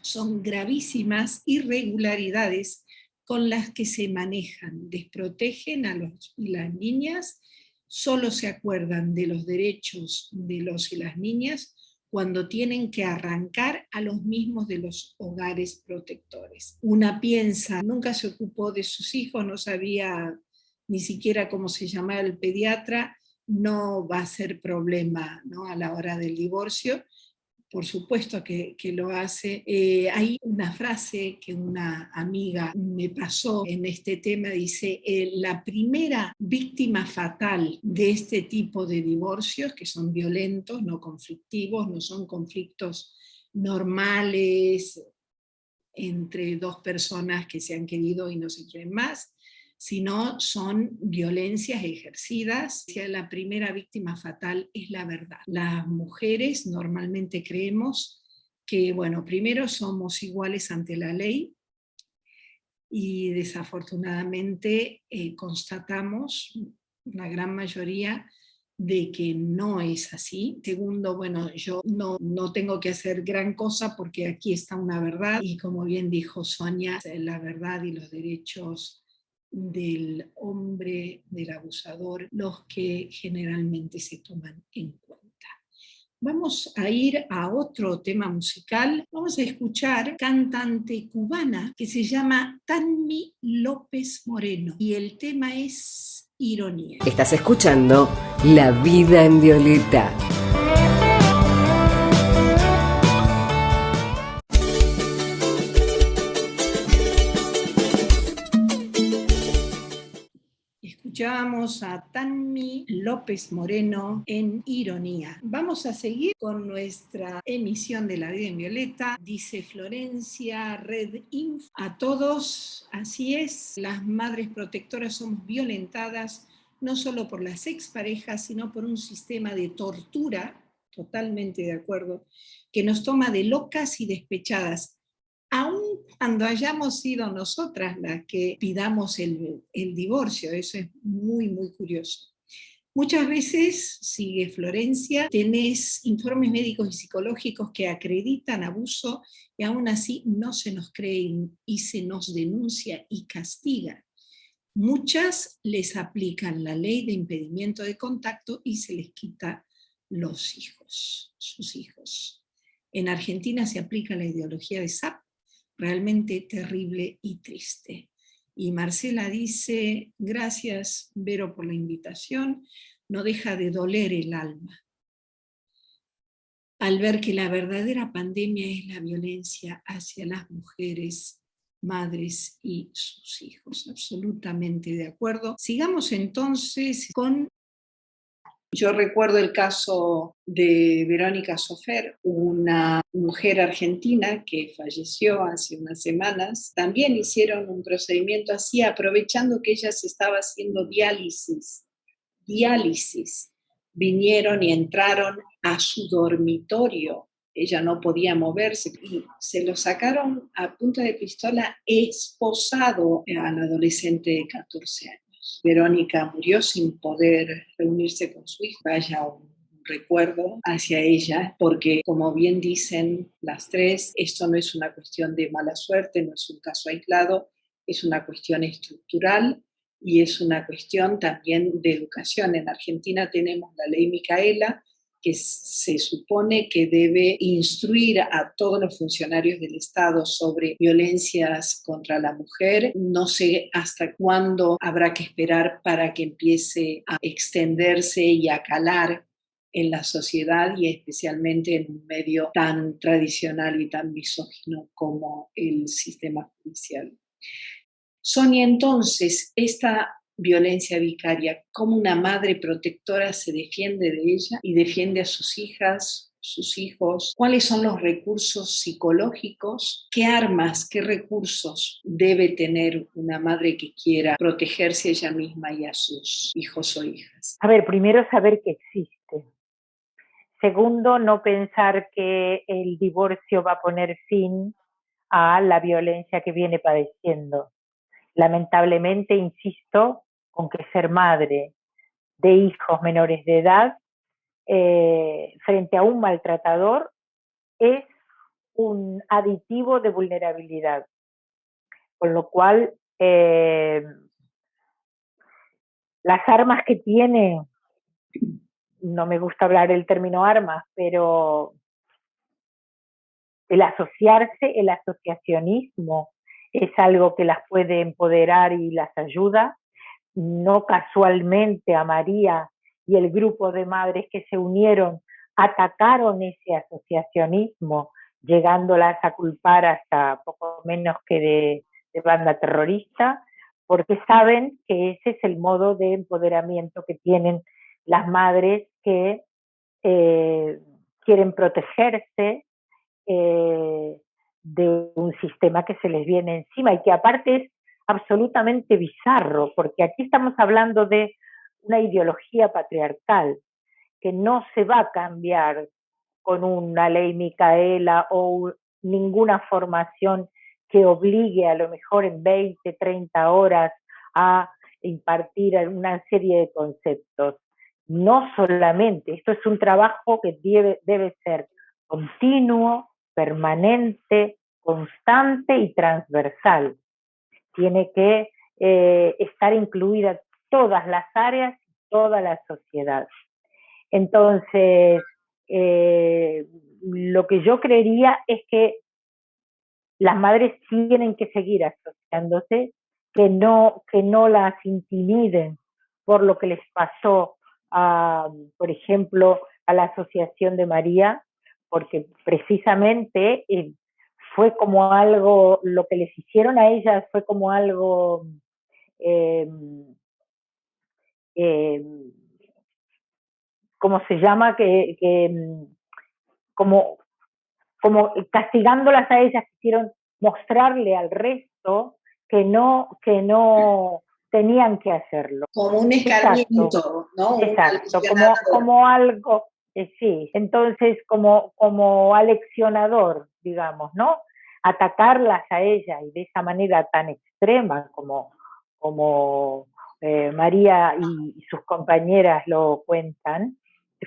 son gravísimas irregularidades con las que se manejan, desprotegen a los y las niñas. Solo se acuerdan de los derechos de los y las niñas cuando tienen que arrancar a los mismos de los hogares protectores. Una piensa, nunca se ocupó de sus hijos, no sabía ni siquiera cómo se llamaba el pediatra, no va a ser problema, ¿no? A la hora del divorcio. Por supuesto que lo hace. Hay una frase que una amiga me pasó en este tema, dice, la primera víctima fatal de este tipo de divorcios, que son violentos, no conflictivos, no son conflictos normales entre dos personas que se han querido y no se quieren más, sino son violencias ejercidas. La primera víctima fatal es la verdad. Las mujeres normalmente creemos que, bueno, primero somos iguales ante la ley y desafortunadamente constatamos, una gran mayoría, de que no es así. Segundo, bueno, yo no tengo que hacer gran cosa porque aquí está una verdad y como bien dijo Sonia, la verdad y los derechos del hombre, del abusador, los que generalmente se toman en cuenta. Vamos a ir a otro tema musical. Vamos a escuchar cantante cubana que se llama Tanmi López Moreno y el tema es Ironía. Estás escuchando La Vida en Violeta. Escuchábamos a Tanmi López Moreno en Ironía. Vamos a seguir con nuestra emisión de La Vida en Violeta. Dice Florencia Red Info. A todos, así es, las madres protectoras somos violentadas no solo por las exparejas, sino por un sistema de tortura, totalmente de acuerdo, que nos toma de locas y despechadas, aun cuando hayamos sido nosotras las que pidamos el divorcio. Eso es muy, muy curioso. Muchas veces, sigue Florencia, tenés informes médicos y psicológicos que acreditan abuso y aún así no se nos cree y se nos denuncia y castiga. Muchas les aplican la ley de impedimento de contacto y se les quita los hijos, sus hijos. En Argentina se aplica la ideología de SAP, realmente terrible y triste. Y Marcela dice, gracias Vero por la invitación, no deja de doler el alma al ver que la verdadera pandemia es la violencia hacia las mujeres, madres y sus hijos. Absolutamente de acuerdo. Sigamos entonces con... Yo recuerdo el caso de Verónica Sofer, una mujer argentina que falleció hace unas semanas. También hicieron un procedimiento así, aprovechando que ella se estaba haciendo diálisis. Vinieron y entraron a su dormitorio. Ella no podía moverse y se lo sacaron a punta de pistola, esposado al adolescente de 14 años. Verónica murió sin poder reunirse con su hija. Vaya un recuerdo hacia ella, porque como bien dicen las tres, esto no es una cuestión de mala suerte, no es un caso aislado, es una cuestión estructural y es una cuestión también de educación. En Argentina tenemos la ley Micaela, que se supone que debe instruir a todos los funcionarios del Estado sobre violencias contra la mujer. No sé hasta cuándo habrá que esperar para que empiece a extenderse y a calar en la sociedad y especialmente en un medio tan tradicional y tan misógino como el sistema judicial. Sonia, entonces, esta violencia vicaria, ¿cómo una madre protectora se defiende de ella y defiende a sus hijas, sus hijos? ¿Cuáles son los recursos psicológicos? ¿Qué armas, qué recursos debe tener una madre que quiera protegerse a ella misma y a sus hijos o hijas? A ver, primero saber que existe. Segundo, no pensar que el divorcio va a poner fin a la violencia que viene padeciendo. Lamentablemente, insisto, con que ser madre de hijos menores de edad frente a un maltratador es un aditivo de vulnerabilidad. Con lo cual, las armas que tiene, no me gusta hablar el término armas, pero el asociarse, el asociacionismo, es algo que las puede empoderar y las ayuda. No casualmente a María y el grupo de madres que se unieron atacaron ese asociacionismo, llegándolas a culpar hasta poco menos que de banda terrorista, porque saben que ese es el modo de empoderamiento que tienen las madres que quieren protegerse de un sistema que se les viene encima y que aparte es absolutamente bizarro, porque aquí estamos hablando de una ideología patriarcal que no se va a cambiar con una ley Micaela o ninguna formación que obligue a lo mejor en 20, 30 horas a impartir una serie de conceptos. No solamente, esto es un trabajo que debe ser continuo, permanente, constante y transversal. Tiene que estar incluida todas las áreas, toda la sociedad. Entonces, lo que yo creería es que las madres tienen que seguir asociándose, que no las intimiden por lo que les pasó, por ejemplo, a la Asociación de María, porque precisamente fue como algo, lo que les hicieron a ellas fue como algo ¿cómo se llama? Como castigándolas a ellas, quisieron mostrarle al resto que no tenían que hacerlo. Como un escarmiento, ¿no? Exacto, como algo, sí, entonces como aleccionador, digamos, ¿no? atacarlas a ellas y de esa manera tan extrema como María y sus compañeras lo cuentan,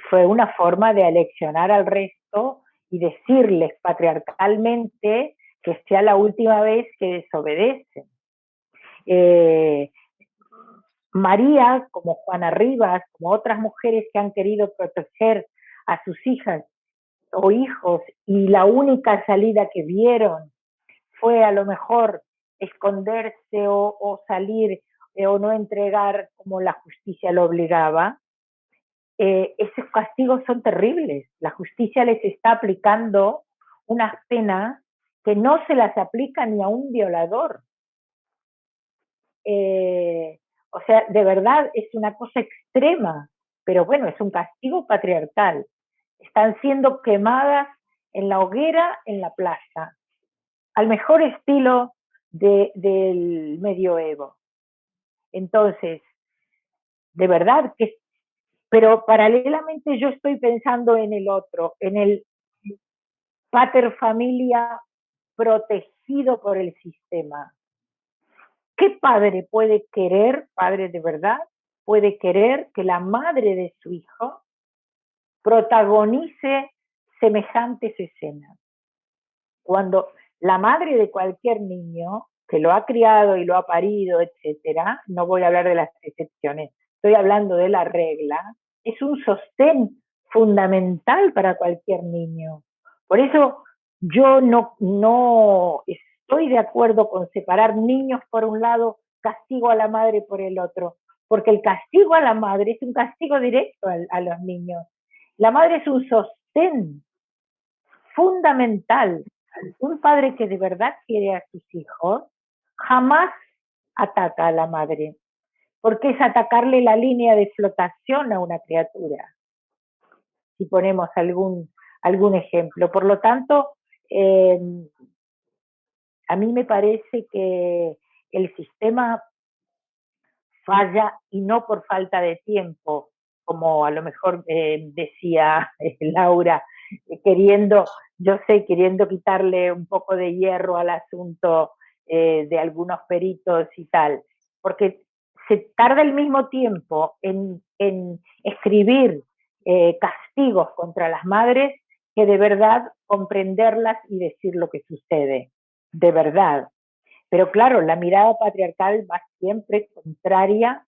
fue una forma de aleccionar al resto y decirles patriarcalmente que sea la última vez que desobedecen. María, como Juana Rivas, como otras mujeres que han querido proteger a sus hijas o hijos y la única salida que vieron fue a lo mejor esconderse o salir o no entregar como la justicia lo obligaba, esos castigos son terribles. La justicia les está aplicando unas penas que no se las aplica ni a un violador. O sea, de verdad es una cosa extrema, pero bueno, es un castigo patriarcal. Están siendo quemadas en la hoguera, en la plaza, al mejor estilo del medioevo. Entonces, de verdad que, pero paralelamente yo estoy pensando en el otro, en el pater familia protegido por el sistema. ¿Qué padre puede querer, padre de verdad, puede querer que la madre de su hijo protagonice semejantes escenas? Cuando la madre de cualquier niño que lo ha criado y lo ha parido, etcétera, no voy a hablar de las excepciones, estoy hablando de la regla, es un sostén fundamental para cualquier niño. Por eso yo no estoy de acuerdo con separar niños por un lado, castigo a la madre por el otro, porque el castigo a la madre es un castigo directo a los niños. La madre es un sostén fundamental. Un padre que de verdad quiere a sus hijos jamás ataca a la madre, porque es atacarle la línea de flotación a una criatura, si ponemos algún ejemplo. Por lo tanto, a mí me parece que el sistema falla y no por falta de tiempo, como a lo mejor decía Laura, queriendo quitarle un poco de hierro al asunto de algunos peritos y tal, porque se tarda el mismo tiempo en escribir castigos contra las madres que de verdad comprenderlas y decir lo que sucede, de verdad. Pero claro, la mirada patriarcal va siempre contraria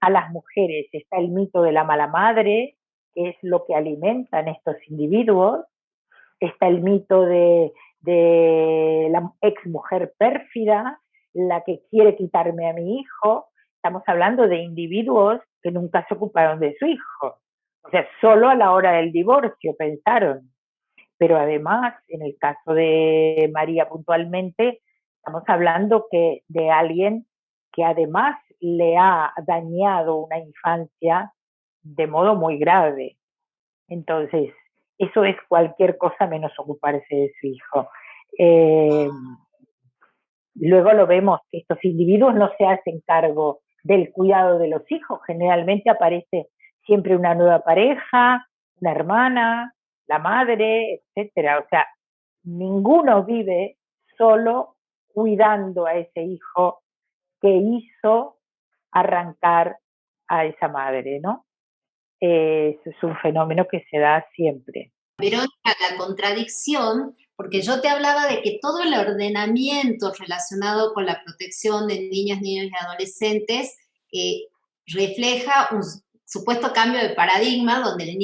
a las mujeres. Está el mito de la mala madre, que es lo que alimentan estos individuos. Está el mito de la ex mujer pérfida, la que quiere quitarme a mi hijo. Estamos hablando de individuos que nunca se ocuparon de su hijo. O sea, solo a la hora del divorcio pensaron. Pero además, en el caso de María puntualmente, estamos hablando de alguien que además le ha dañado una infancia de modo muy grave. Entonces, eso es cualquier cosa menos ocuparse de su hijo. Luego lo vemos que estos individuos no se hacen cargo del cuidado de los hijos. Generalmente aparece siempre una nueva pareja, una hermana, la madre, etcétera. O sea, ninguno vive solo cuidando a ese hijo que hizo arrancar a esa madre, ¿no? Eso es un fenómeno que se da siempre. Verónica, la contradicción, porque yo te hablaba de que todo el ordenamiento relacionado con la protección de niñas, niños y adolescentes refleja un supuesto cambio de paradigma donde el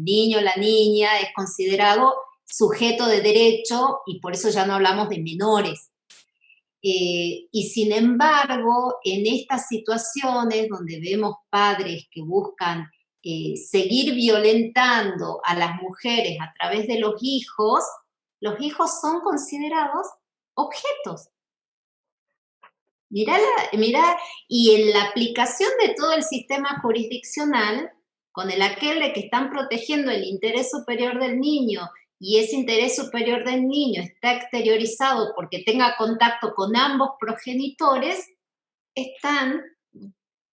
niño, la niña es considerado sujeto de derecho y por eso ya no hablamos de menores. Y sin embargo, en estas situaciones donde vemos padres que buscan seguir violentando a las mujeres a través de los hijos son considerados objetos. Mirá, y en la aplicación de todo el sistema jurisdiccional, con aquel de que están protegiendo el interés superior del niño, y ese interés superior del niño está exteriorizado porque tenga contacto con ambos progenitores, están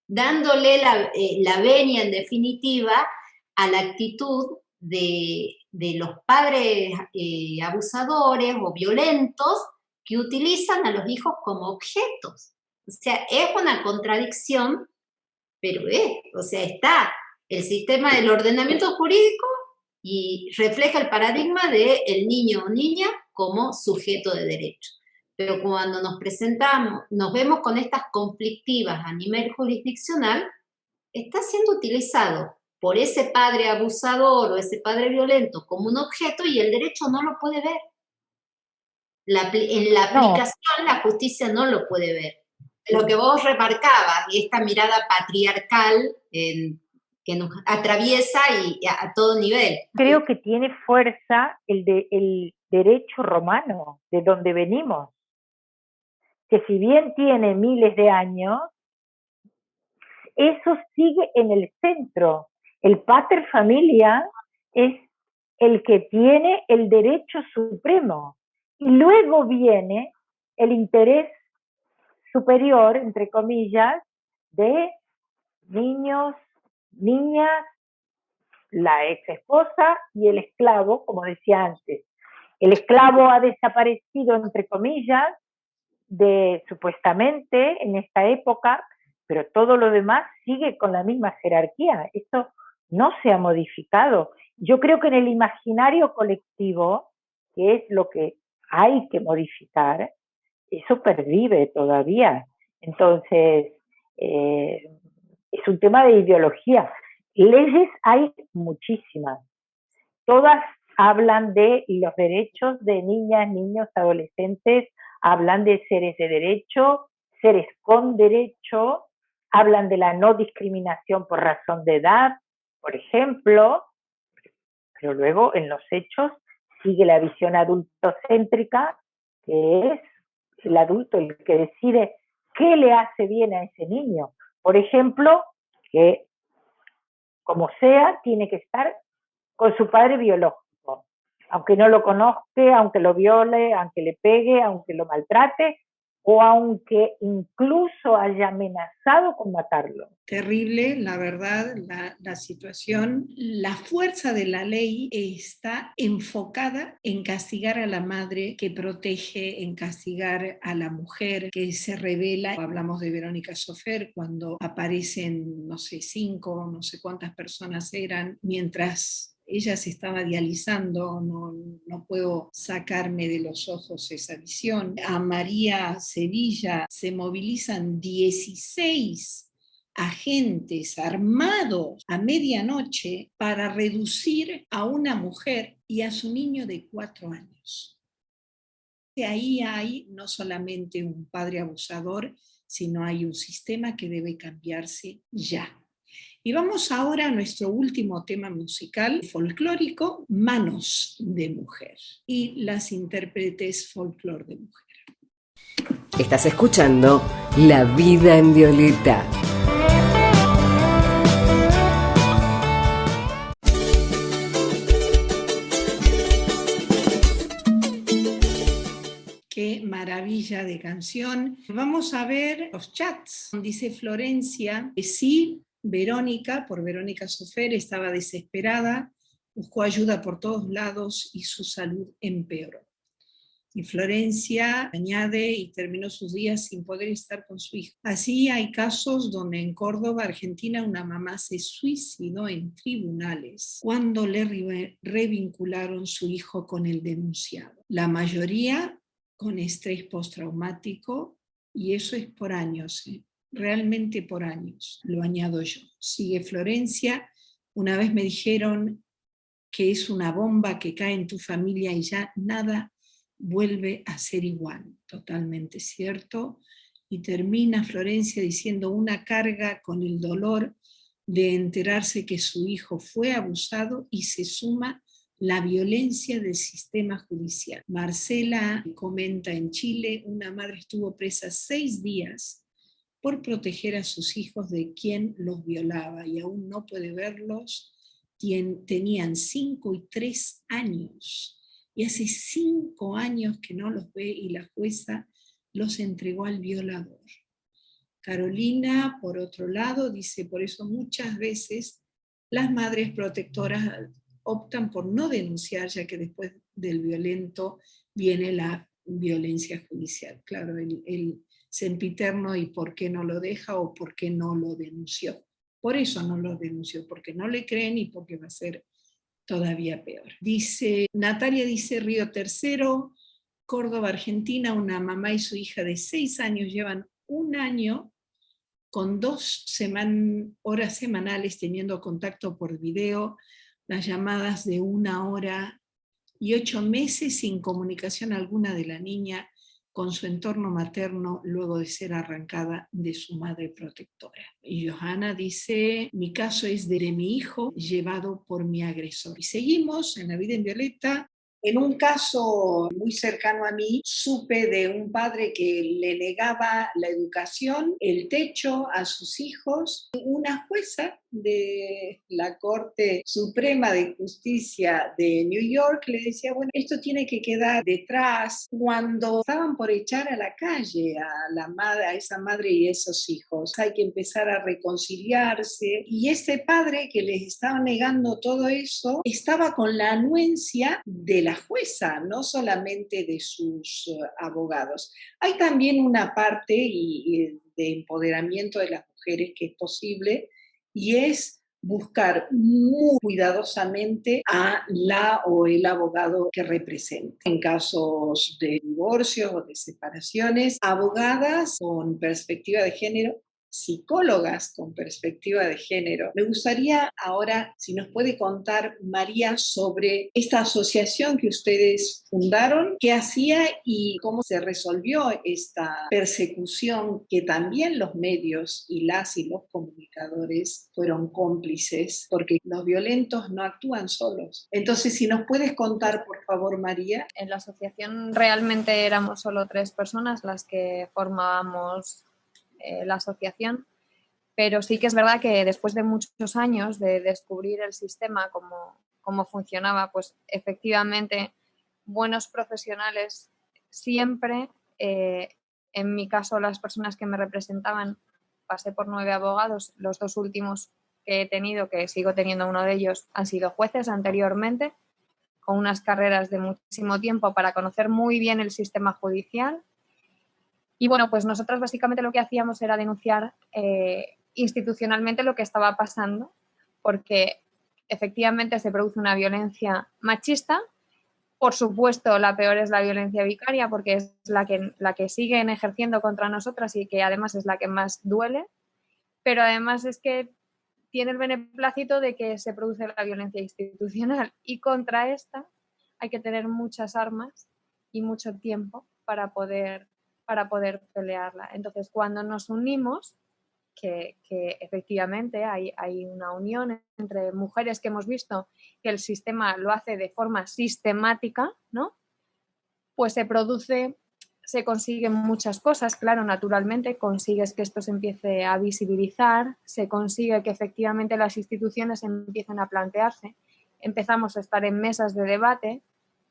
dándole la venia, en definitiva, a la actitud de los padres abusadores o violentos que utilizan a los hijos como objetos. O sea, es una contradicción, pero o sea, está el sistema del ordenamiento jurídico y refleja el paradigma de el niño o niña como sujeto de derecho. Pero cuando nos presentamos, nos vemos con estas conflictivas a nivel jurisdiccional, está siendo utilizado por ese padre abusador o ese padre violento como un objeto y el derecho no lo puede ver. En la aplicación la justicia no lo puede ver. Lo que vos remarcabas, y esta mirada patriarcal que nos atraviesa y a todo nivel. Creo que tiene fuerza el derecho romano, de donde venimos, que si bien tiene miles de años, eso sigue en el centro. El pater familia es el que tiene el derecho supremo. Y luego viene el interés superior, entre comillas, de niños, niñas, la ex esposa y el esclavo, como decía antes. El esclavo ha desaparecido, entre comillas, supuestamente en esta época, pero todo lo demás sigue con la misma jerarquía. Esto no se ha modificado. Yo creo que en el imaginario colectivo, que es lo que hay que modificar, eso pervive todavía. Entonces, es un tema de ideología. Leyes hay muchísimas. Todas hablan de los derechos de niñas, niños, adolescentes, hablan de seres de derecho, seres con derecho, hablan de la no discriminación por razón de edad, por ejemplo, pero luego en los hechos sigue la visión adultocéntrica, que es el adulto el que decide qué le hace bien a ese niño. Por ejemplo, que como sea, tiene que estar con su padre biológico, aunque no lo conozca, aunque lo viole, aunque le pegue, aunque lo maltrate, o aunque incluso haya amenazado con matarlo. Terrible, la verdad, la situación. La fuerza de la ley está enfocada en castigar a la madre que protege, en castigar a la mujer que se revela. Hablamos de Verónica Sofer cuando aparecen, no sé, 5, no sé cuántas personas eran, mientras ella se estaba dializando, no puedo sacarme de los ojos esa visión. A María Sevilla se movilizan 16 agentes armados a medianoche para reducir a una mujer y a su niño de 4 años. Ahí hay no solamente un padre abusador, sino hay un sistema que debe cambiarse ya. Y vamos ahora a nuestro último tema musical folclórico, Manos de Mujer, y las intérpretes folclor de mujer. Estás escuchando La Vida en Violeta. Qué maravilla de canción. Vamos a ver los chats. Dice Florencia que sí, Verónica, por Verónica Sofer, estaba desesperada, buscó ayuda por todos lados y su salud empeoró. Y Florencia añade y terminó sus días sin poder estar con su hijo. Así hay casos donde en Córdoba, Argentina, una mamá se suicidó en tribunales cuando le revincularon su hijo con el denunciado. La mayoría con estrés postraumático, y eso es por años, realmente por años, lo añado yo. Sigue Florencia, una vez me dijeron que es una bomba que cae en tu familia y ya nada vuelve a ser igual, totalmente cierto. Y termina Florencia diciendo una carga con el dolor de enterarse que su hijo fue abusado y se suma la violencia del sistema judicial. Marcela comenta en Chile, una madre estuvo presa 6 días por proteger a sus hijos de quien los violaba y aún no puede verlos. Tenían 5 y 3 años y hace 5 años que no los ve y la jueza los entregó al violador. Carolina, por otro lado, dice, por eso muchas veces las madres protectoras optan por no denunciar, ya que después del violento viene la violencia judicial. Claro, el sempiterno y por qué no lo deja o por qué no lo denunció. Por eso no lo denunció, porque no le creen y porque va a ser todavía peor. Natalia dice Río Tercero, Córdoba, Argentina, una mamá y su hija de 6 años llevan un año con 2 horas semanales teniendo contacto por video, las llamadas de 1 hora y 8 meses sin comunicación alguna de la niña con su entorno materno luego de ser arrancada de su madre protectora. Y Johanna dice, mi caso es de mi hijo llevado por mi agresor. Y seguimos en La Vida en Violeta. En un caso muy cercano a mí, supe de un padre que le negaba la educación, el techo a sus hijos. Una jueza de la Corte Suprema de Justicia de New York le decía, bueno, esto tiene que quedar detrás. Cuando estaban por echar a la calle a esa madre y esos hijos, hay que empezar a reconciliarse. Y este padre que les estaba negando todo eso, estaba con la anuencia de la jueza, no solamente de sus abogados. Hay también una parte de empoderamiento de las mujeres que es posible, y es buscar muy cuidadosamente a la o el abogado que represente. En casos de divorcios o de separaciones, abogadas con perspectiva de género, psicólogas con perspectiva de género. Me gustaría ahora, si nos puede contar, María, sobre esta asociación que ustedes fundaron, qué hacía y cómo se resolvió esta persecución que también los medios y los comunicadores fueron cómplices, porque los violentos no actúan solos. Entonces, si nos puedes contar, por favor, María. En la asociación realmente éramos solo 3 personas las que formábamos la asociación, pero sí que es verdad que después de muchos años de descubrir el sistema, cómo funcionaba, pues efectivamente buenos profesionales siempre, en mi caso las personas que me representaban, pasé por 9 abogados, los 2 últimos que he tenido, que sigo teniendo uno de ellos, han sido jueces anteriormente, con unas carreras de muchísimo tiempo para conocer muy bien el sistema judicial. Y bueno, pues nosotros básicamente lo que hacíamos era denunciar institucionalmente lo que estaba pasando, porque efectivamente se produce una violencia machista. Por supuesto, la peor es la violencia vicaria, porque es la que siguen ejerciendo contra nosotras y que además es la que más duele, pero además es que tiene el beneplácito de que se produce la violencia institucional, y contra esta hay que tener muchas armas y mucho tiempo para poder pelearla. Entonces, cuando nos unimos, que efectivamente hay una unión entre mujeres que hemos visto que el sistema lo hace de forma sistemática, ¿no? Pues se consiguen muchas cosas, claro, naturalmente consigues que esto se empiece a visibilizar, se consigue que efectivamente las instituciones empiecen a plantearse, empezamos a estar en mesas de debate,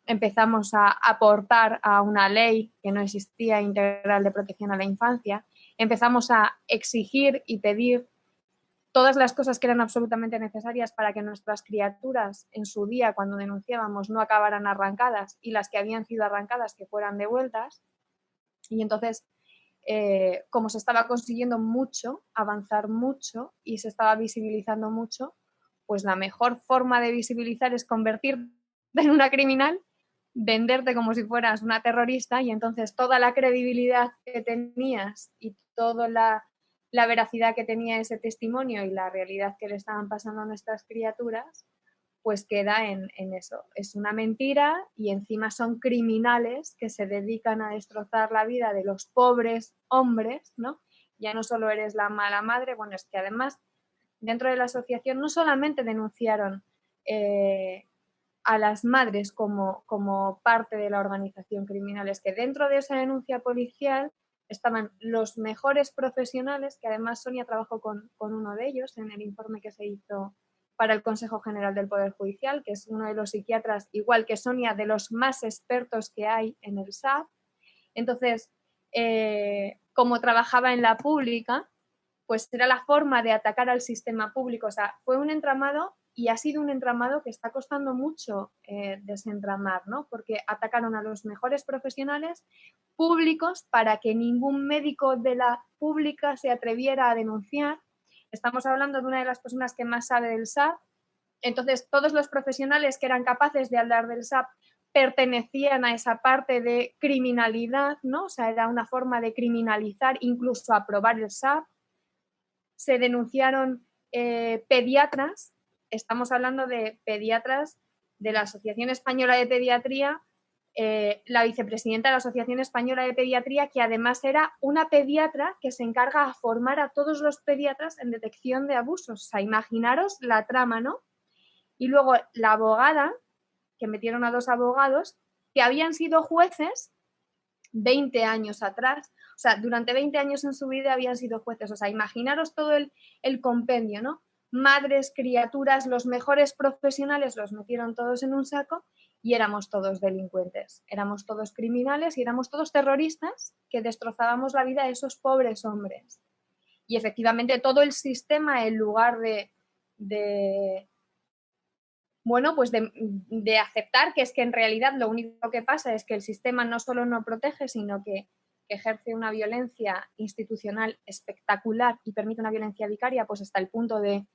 empezamos a aportar a una ley que no existía integral de protección a la infancia, empezamos a exigir y pedir todas las cosas que eran absolutamente necesarias para que nuestras criaturas en su día, cuando denunciábamos, no acabaran arrancadas, y las que habían sido arrancadas que fueran devueltas. Y entonces, como se estaba consiguiendo mucho, avanzar mucho y se estaba visibilizando mucho, pues la mejor forma de visibilizar es convertirte en una criminal, venderte como si fueras una terrorista, y entonces toda la credibilidad que tenías y toda la veracidad que tenía ese testimonio y la realidad que le estaban pasando a nuestras criaturas, pues queda en eso. Es una mentira, y encima son criminales que se dedican a destrozar la vida de los pobres hombres, ¿no? Ya no solo eres la mala madre, bueno, es que además dentro de la asociación no solamente denunciaron a las madres como parte de la organización criminal, es que dentro de esa denuncia policial estaban los mejores profesionales, que además Sonia trabajó con uno de ellos en el informe que se hizo para el Consejo General del Poder Judicial, que es uno de los psiquiatras, igual que Sonia, de los más expertos que hay en el SAP. Entonces, como trabajaba en la pública, pues era la forma de atacar al sistema público. O sea, fue un entramado y ha sido un entramado que está costando mucho desentramar, ¿no? Porque atacaron a los mejores profesionales públicos para que ningún médico de la pública se atreviera a denunciar. Estamos hablando de una de las personas que más sabe del SAP. Entonces, todos los profesionales que eran capaces de hablar del SAP pertenecían a esa parte de criminalidad, ¿no? O sea, era una forma de criminalizar, incluso aprobar el SAP. Se denunciaron pediatras, estamos hablando de pediatras de la Asociación Española de Pediatría, la vicepresidenta de la Asociación Española de Pediatría, que además era una pediatra que se encarga de formar a todos los pediatras en detección de abusos. O sea, imaginaros la trama, ¿no? Y luego la abogada, que metieron a 2 abogados, que habían sido jueces 20 años atrás. O sea, durante 20 años en su vida habían sido jueces. O sea, imaginaros todo el compendio, ¿no? Madres, criaturas, los mejores profesionales los metieron todos en un saco y éramos todos delincuentes. Éramos todos criminales y éramos todos terroristas que destrozábamos la vida de esos pobres hombres. Y efectivamente todo el sistema, en lugar de aceptar que es que en realidad lo único que pasa es que el sistema no solo no protege, sino que ejerce una violencia institucional espectacular y permite una violencia vicaria, pues hasta el punto de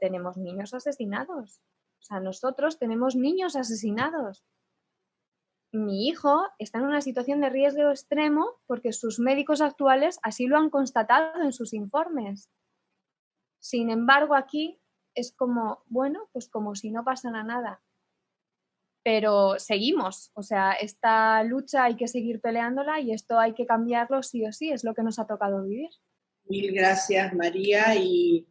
tenemos niños asesinados. O sea, nosotros tenemos niños asesinados. Mi hijo está en una situación de riesgo extremo porque sus médicos actuales así lo han constatado en sus informes. Sin embargo, aquí es como, bueno, pues como si no pasara nada. Pero seguimos, o sea, esta lucha hay que seguir peleándola y esto hay que cambiarlo sí o sí, es lo que nos ha tocado vivir. Mil gracias, María, y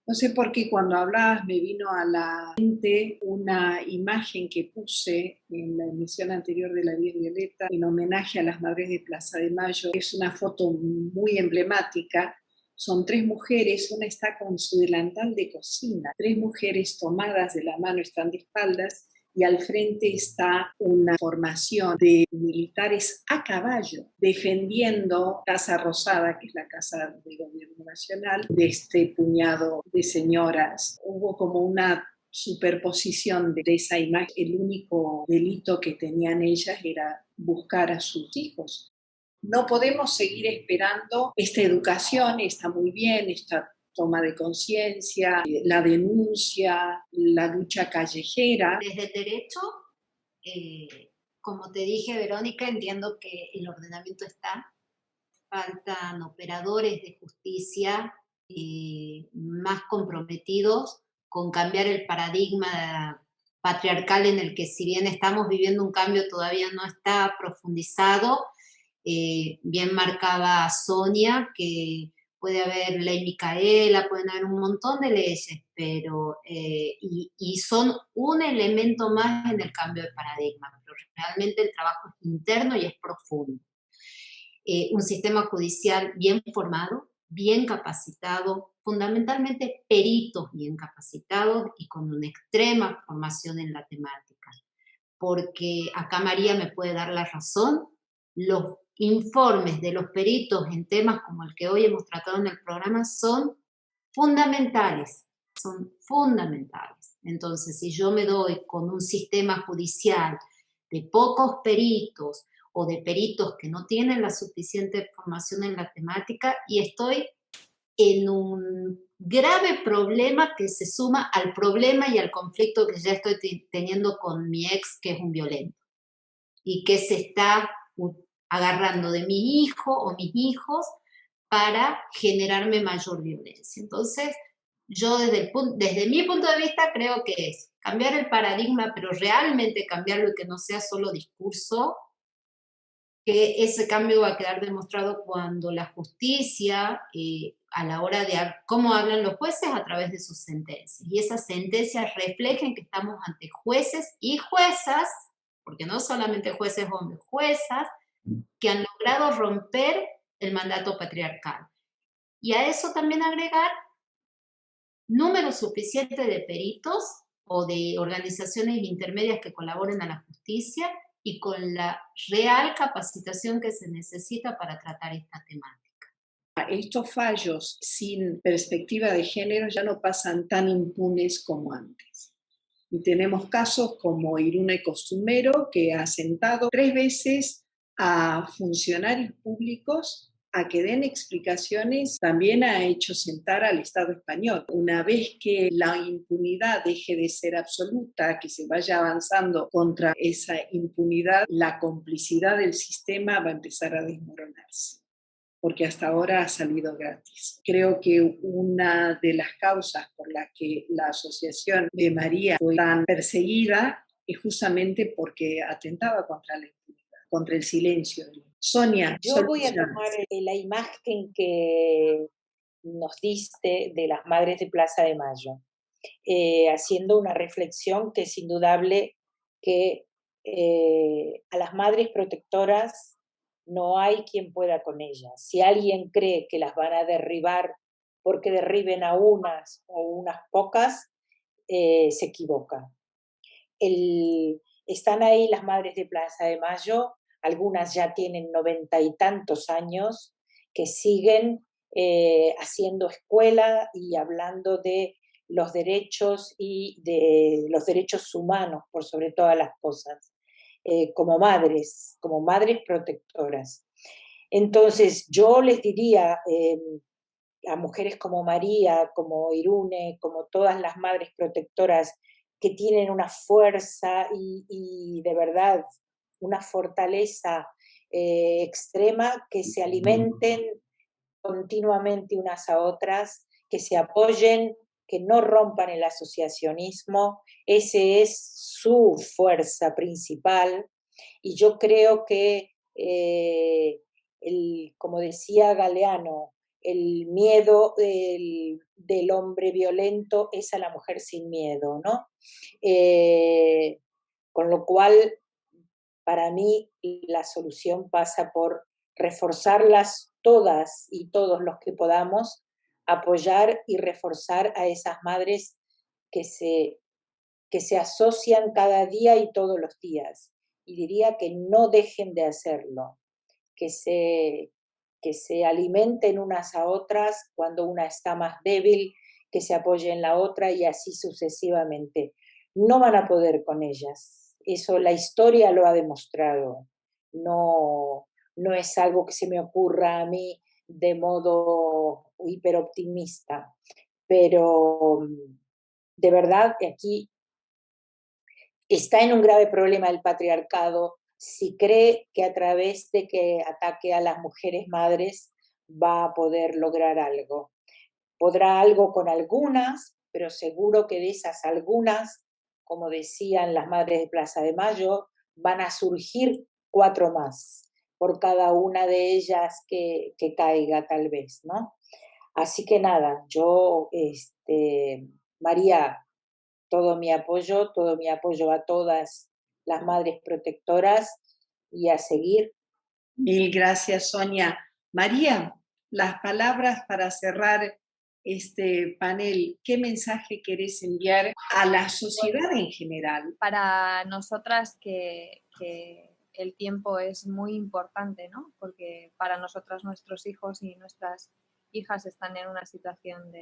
no sé por qué cuando hablabas me vino a la mente una imagen que puse en la emisión anterior de La Vida en Violeta en homenaje a las Madres de Plaza de Mayo. Es una foto muy emblemática. Son 3 mujeres, una está con su delantal de cocina, 3 mujeres tomadas de la mano, están de espaldas, y al frente está una formación de militares a caballo defendiendo Casa Rosada, que es la casa del gobierno nacional, de este puñado de señoras. Hubo como una superposición de esa imagen. El único delito que tenían ellas era buscar a sus hijos. No podemos seguir esperando. Esta educación está muy bien, esta toma de conciencia, la denuncia, la lucha callejera. Desde el derecho, como te dije, Verónica, entiendo que el ordenamiento está, faltan operadores de justicia más comprometidos con cambiar el paradigma patriarcal en el que, si bien estamos viviendo un cambio, todavía no está profundizado. Bien marcaba Sonia que puede haber ley Micaela, pueden haber un montón de leyes, pero y son un elemento más en el cambio de paradigma, pero realmente el trabajo es interno y es profundo. Un sistema judicial bien formado, bien capacitado, fundamentalmente peritos bien capacitados y con una extrema formación en la temática. Porque acá María me puede dar la razón, los informes de los peritos en temas como el que hoy hemos tratado en el programa son fundamentales, son fundamentales. Entonces, si yo me doy con un sistema judicial de pocos peritos o de peritos que no tienen la suficiente formación en la temática, y estoy en un grave problema que se suma al problema y al conflicto que ya estoy teniendo con mi ex, que es un violento, y que se está agarrando de mi hijo o mis hijos para generarme mayor violencia. Entonces, yo desde mi punto de vista creo que es cambiar el paradigma, pero realmente cambiarlo y que no sea solo discurso, que ese cambio va a quedar demostrado cuando la justicia, a la hora de cómo hablan los jueces a través de sus sentencias, y esas sentencias reflejen que estamos ante jueces y juezas, porque no solamente jueces hombres, juezas, que han logrado romper el mandato patriarcal. Y a eso también agregar número suficiente de peritos o de organizaciones intermedias que colaboren a la justicia y con la real capacitación que se necesita para tratar esta temática. estos fallos sin perspectiva de género ya no pasan tan impunes como antes. Y tenemos casos como Irune Costumero, que ha sentado 3 veces a funcionarios públicos a que den explicaciones, también ha hecho sentar al Estado español. Una vez que la impunidad deje de ser absoluta, que se vaya avanzando contra esa impunidad, la complicidad del sistema va a empezar a desmoronarse, porque hasta ahora ha salido gratis. Creo que una de las causas por las que la Asociación de María fue tan perseguida es justamente porque atentaba contra la impunidad, contra el silencio. Sonia, yo voy a tomar la imagen que nos diste de las Madres de Plaza de Mayo, haciendo una reflexión que es indudable que a las madres protectoras no hay quien pueda con ellas. Si alguien cree que las van a derribar porque derriben a unas o unas pocas, se equivoca. Están ahí las Madres de Plaza de Mayo, algunas ya tienen 90 y tantos años, que siguen haciendo escuela y hablando de los derechos y de los derechos humanos, por sobre todas las cosas, como madres protectoras. Entonces, yo les diría a mujeres como María, como Irune, como todas las madres protectoras que tienen una fuerza y de verdad una fortaleza extrema, que se alimenten continuamente unas a otras, que se apoyen, que no rompan el asociacionismo. Ese es su fuerza principal, y yo creo que, como decía Galeano, el miedo del hombre violento es a la mujer sin miedo, ¿no? Con lo cual, para mí, la solución pasa por reforzarlas todas y todos los que podamos, apoyar y reforzar a esas madres que se asocian cada día y todos los días. Y diría que no dejen de hacerlo, que se alimenten unas a otras cuando una está más débil, que se apoye en la otra y así sucesivamente. No van a poder con ellas. Eso la historia lo ha demostrado. No es algo que se me ocurra a mí de modo hiperoptimista, pero de verdad que aquí está en un grave problema el patriarcado si cree que a través de que ataque a las mujeres madres va a poder lograr algo. Podrá algo con algunas, pero seguro que de esas algunas, como decían las Madres de Plaza de Mayo, van a surgir 4 más, por cada una de ellas que caiga tal vez, ¿no? Así que nada, yo, María, todo mi apoyo a todas las madres protectoras y a seguir. Mil gracias, Sonia. María, las palabras para cerrar este panel, ¿qué mensaje querés enviar a la sociedad en general? Para nosotras que el tiempo es muy importante, ¿no? Porque para nosotras nuestros hijos y nuestras hijas están en una situación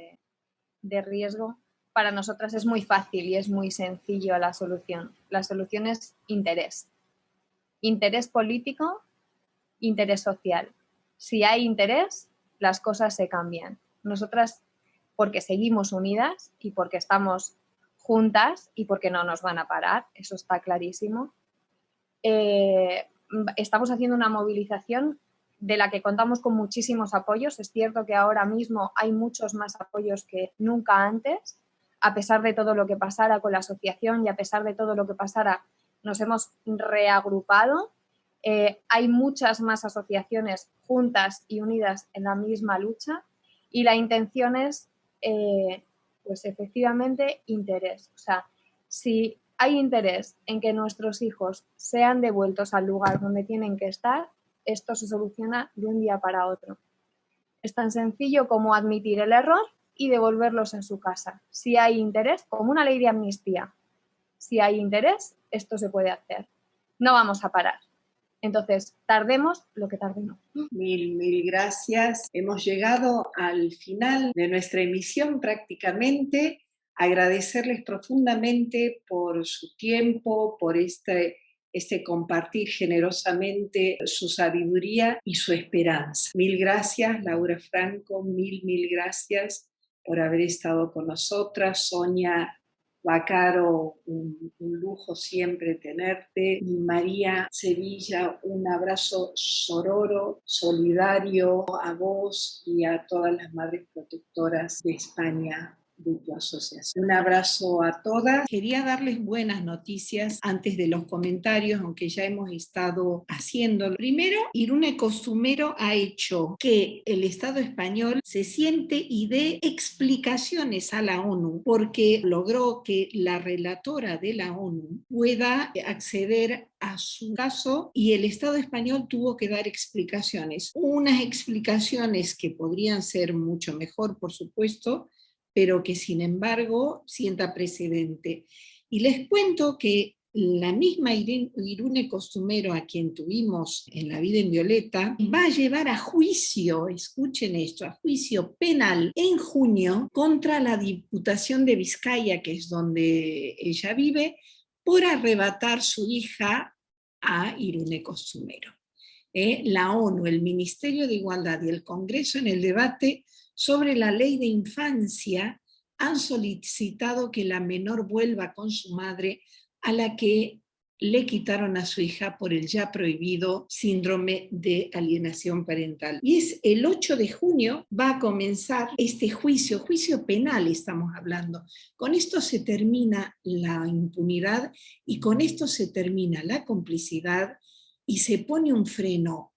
de riesgo. Para nosotras es muy fácil y es muy sencillo la solución. La solución es interés. Interés político, interés social. Si hay interés, las cosas se cambian. Nosotras, porque seguimos unidas y porque estamos juntas y porque no nos van a parar, eso está clarísimo, estamos haciendo una movilización de la que contamos con muchísimos apoyos. Es cierto que ahora mismo hay muchos más apoyos que nunca antes. A pesar de todo lo que pasara con la asociación y a pesar de todo lo que pasara, nos hemos reagrupado. Hay muchas más asociaciones juntas y unidas en la misma lucha, y la intención es, pues efectivamente, interés. O sea, si hay interés en que nuestros hijos sean devueltos al lugar donde tienen que estar, esto se soluciona de un día para otro. Es tan sencillo como admitir el error y devolverlos en su casa. Si hay interés, como una ley de amnistía, si hay interés, esto se puede hacer. No vamos a parar. Entonces, tardemos lo que tardemos. Mil gracias. Hemos llegado al final de nuestra emisión prácticamente. Agradecerles profundamente por su tiempo, por este compartir generosamente su sabiduría y su esperanza. Mil gracias, Laura Franco, mil gracias por haber estado con nosotras. Sonia Vaccaro, un lujo siempre tenerte. Y María Sevilla, un abrazo sororo, solidario a vos y a todas las madres protectoras de España, de tu asociación. Un abrazo a todas. Quería darles buenas noticias antes de los comentarios, aunque ya hemos estado haciéndolo. Primero, Irune Costumero ha hecho que el Estado español se siente y dé explicaciones a la ONU, porque logró que la relatora de la ONU pueda acceder a su caso y el Estado español tuvo que dar explicaciones. Unas explicaciones que podrían ser mucho mejor, por supuesto, pero que sin embargo sienta precedente. Y les cuento que la misma Irune Costumero, a quien tuvimos en La Vida en Violeta, va a llevar a juicio, escuchen esto, a juicio penal en junio contra la Diputación de Vizcaya, que es donde ella vive, por arrebatar su hija a Irune Costumero. La ONU, el Ministerio de Igualdad y el Congreso, en el debate sobre la ley de infancia, han solicitado que la menor vuelva con su madre, a la que le quitaron a su hija por el ya prohibido síndrome de alienación parental. Y es el 8 de junio va a comenzar este juicio penal estamos hablando. Con esto se termina la impunidad y con esto se termina la complicidad y se pone un freno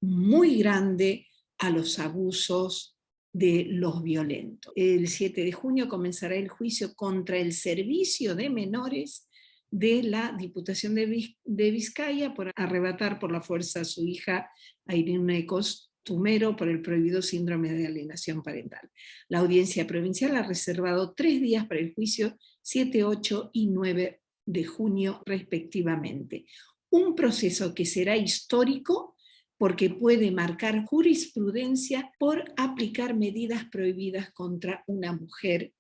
muy grande a los abusos de los violentos. El 7 de junio comenzará el juicio contra el servicio de menores de la Diputación de Vizcaya por arrebatar por la fuerza a su hija a Irune Costumero por el prohibido síndrome de alienación parental. La audiencia provincial ha reservado 3 días para el juicio, 7, 8 y 9 de junio respectivamente. Un proceso que será histórico porque puede marcar jurisprudencia por aplicar medidas prohibidas contra una mujer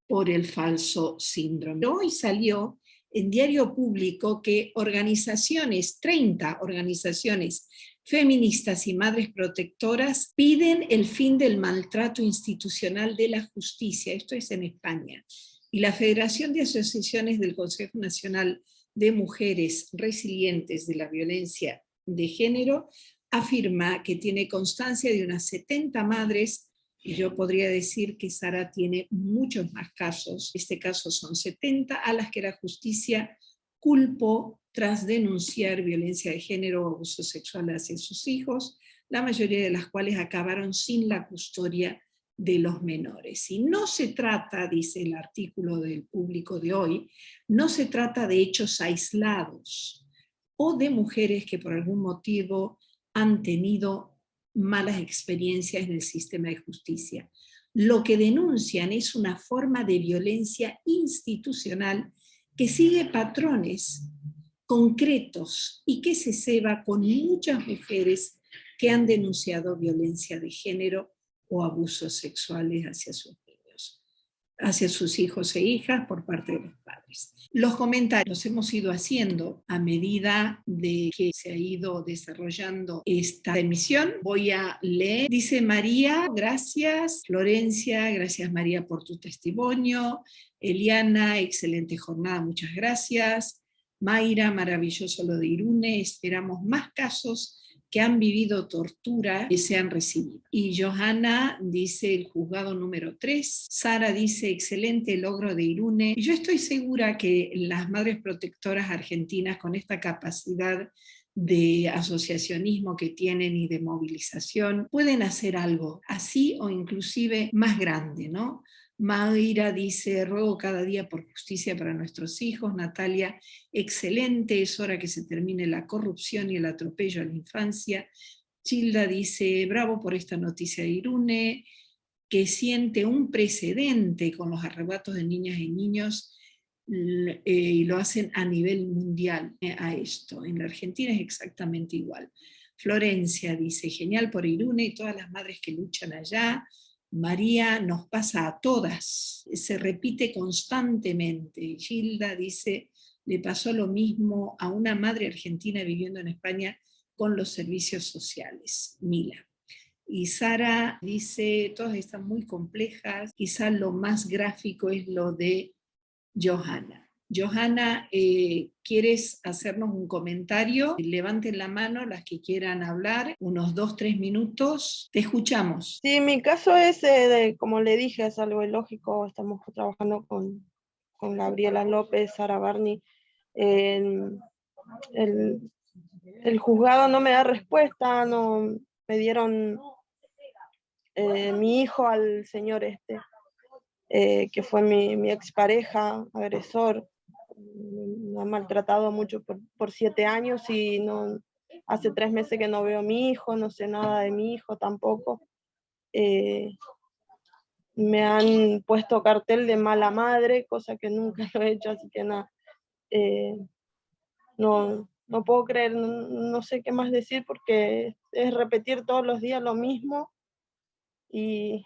por el falso síndrome. Hoy salió en Diario Público que 30 organizaciones feministas y madres protectoras piden el fin del maltrato institucional de la justicia, esto es en España, y la Federación de Asociaciones del Consejo Nacional de Mujeres Resilientes de la Violencia de Género afirma que tiene constancia de unas 70 madres, y yo podría decir que Sara tiene muchos más casos, este caso son 70, a las que la justicia culpó tras denunciar violencia de género o abuso sexual hacia sus hijos, la mayoría de las cuales acabaron sin la custodia de los menores. Y no se trata, dice el artículo del Público de hoy, no se trata de hechos aislados o de mujeres que por algún motivo han tenido malas experiencias en el sistema de justicia. Lo que denuncian es una forma de violencia institucional que sigue patrones concretos y que se ceba con muchas mujeres que han denunciado violencia de género o abusos sexuales hacia sus niños, hacia sus hijos e hijas por parte de los padres. Los comentarios hemos ido haciendo a medida de que se ha ido desarrollando esta emisión. Voy a leer. Dice María, gracias. Florencia, gracias María por tu testimonio. Eliana, excelente jornada, muchas gracias. Mayra, maravilloso lo de Irune, esperamos más casos que han vivido tortura que se han recibido. Y Johanna dice el juzgado número 3. Sara dice excelente logro de Irune. Y yo estoy segura que las madres protectoras argentinas con esta capacidad de asociacionismo que tienen y de movilización pueden hacer algo así o inclusive más grande, ¿no? Mayra dice, ruego cada día por justicia para nuestros hijos. Natalia, excelente, es hora que se termine la corrupción y el atropello a la infancia. Childa dice, bravo por esta noticia de Irune, que siente un precedente con los arrebatos de niñas y niños y lo hacen a nivel mundial a esto. En la Argentina es exactamente igual. Florencia dice, genial por Irune y todas las madres que luchan allá. María, nos pasa a todas, se repite constantemente. Gilda dice, le pasó lo mismo a una madre argentina viviendo en España con los servicios sociales. Mila. Y Sara dice, todas están muy complejas, quizás lo más gráfico es lo de Johanna. Johanna, ¿quieres hacernos un comentario? Levanten la mano las que quieran hablar, unos 2-3 minutos. Te escuchamos. Sí, mi caso es, como le dije, es algo ilógico. Estamos trabajando con Gabriela López, Sara Barney. El juzgado no me da respuesta, no me dieron mi hijo al señor que fue mi expareja, agresor. Me ha maltratado mucho por 7 años y hace 3 meses que no veo a mi hijo, no sé nada de mi hijo tampoco. Me han puesto cartel de mala madre, cosa que nunca lo he hecho, así que nada. No puedo creer, no sé qué más decir porque es repetir todos los días lo mismo y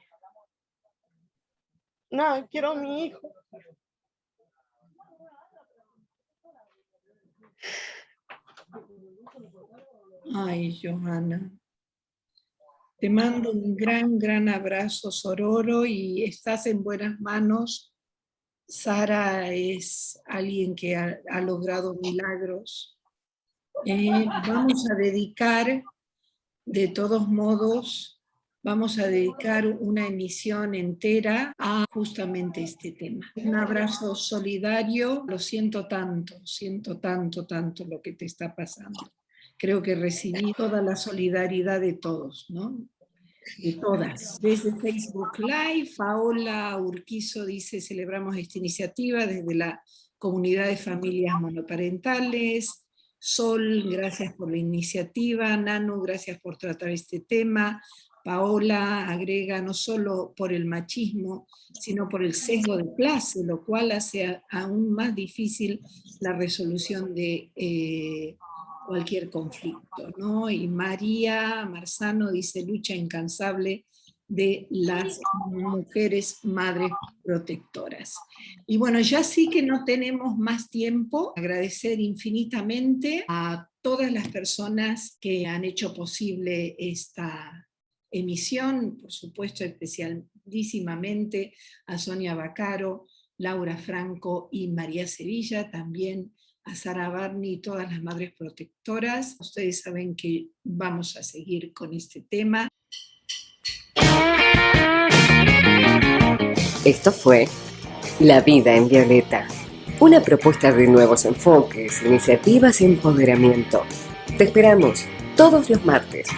nada, quiero a mi hijo. Ay, Johanna. Te mando un gran abrazo, Sororo, y estás en buenas manos. Sara es alguien que ha logrado milagros. Vamos a dedicar, de todos modos, vamos a dedicar una emisión entera a justamente este tema. Un abrazo solidario, lo siento tanto lo que te está pasando. Creo que recibí toda la solidaridad de todos, ¿no? De todas. Desde Facebook Live, Paola Urquizo dice, celebramos esta iniciativa desde la comunidad de familias monoparentales. Sol, gracias por la iniciativa. Nanu, gracias por tratar este tema. Paola agrega, no solo por el machismo, sino por el sesgo de clase, lo cual hace aún más difícil la resolución de cualquier conflicto, ¿no? Y María Marzano dice, lucha incansable de las mujeres madres protectoras. Y bueno, ya sí que no tenemos más tiempo. Agradecer infinitamente a todas las personas que han hecho posible esta emisión, por supuesto especialísimamente a Sonia Baccaro, Laura Franco y María Sevilla, también a Sara Barney y todas las madres protectoras. Ustedes saben que vamos a seguir con este tema. Esto fue La Vida en Violeta, una propuesta de nuevos enfoques, iniciativas y empoderamiento. Te esperamos todos los martes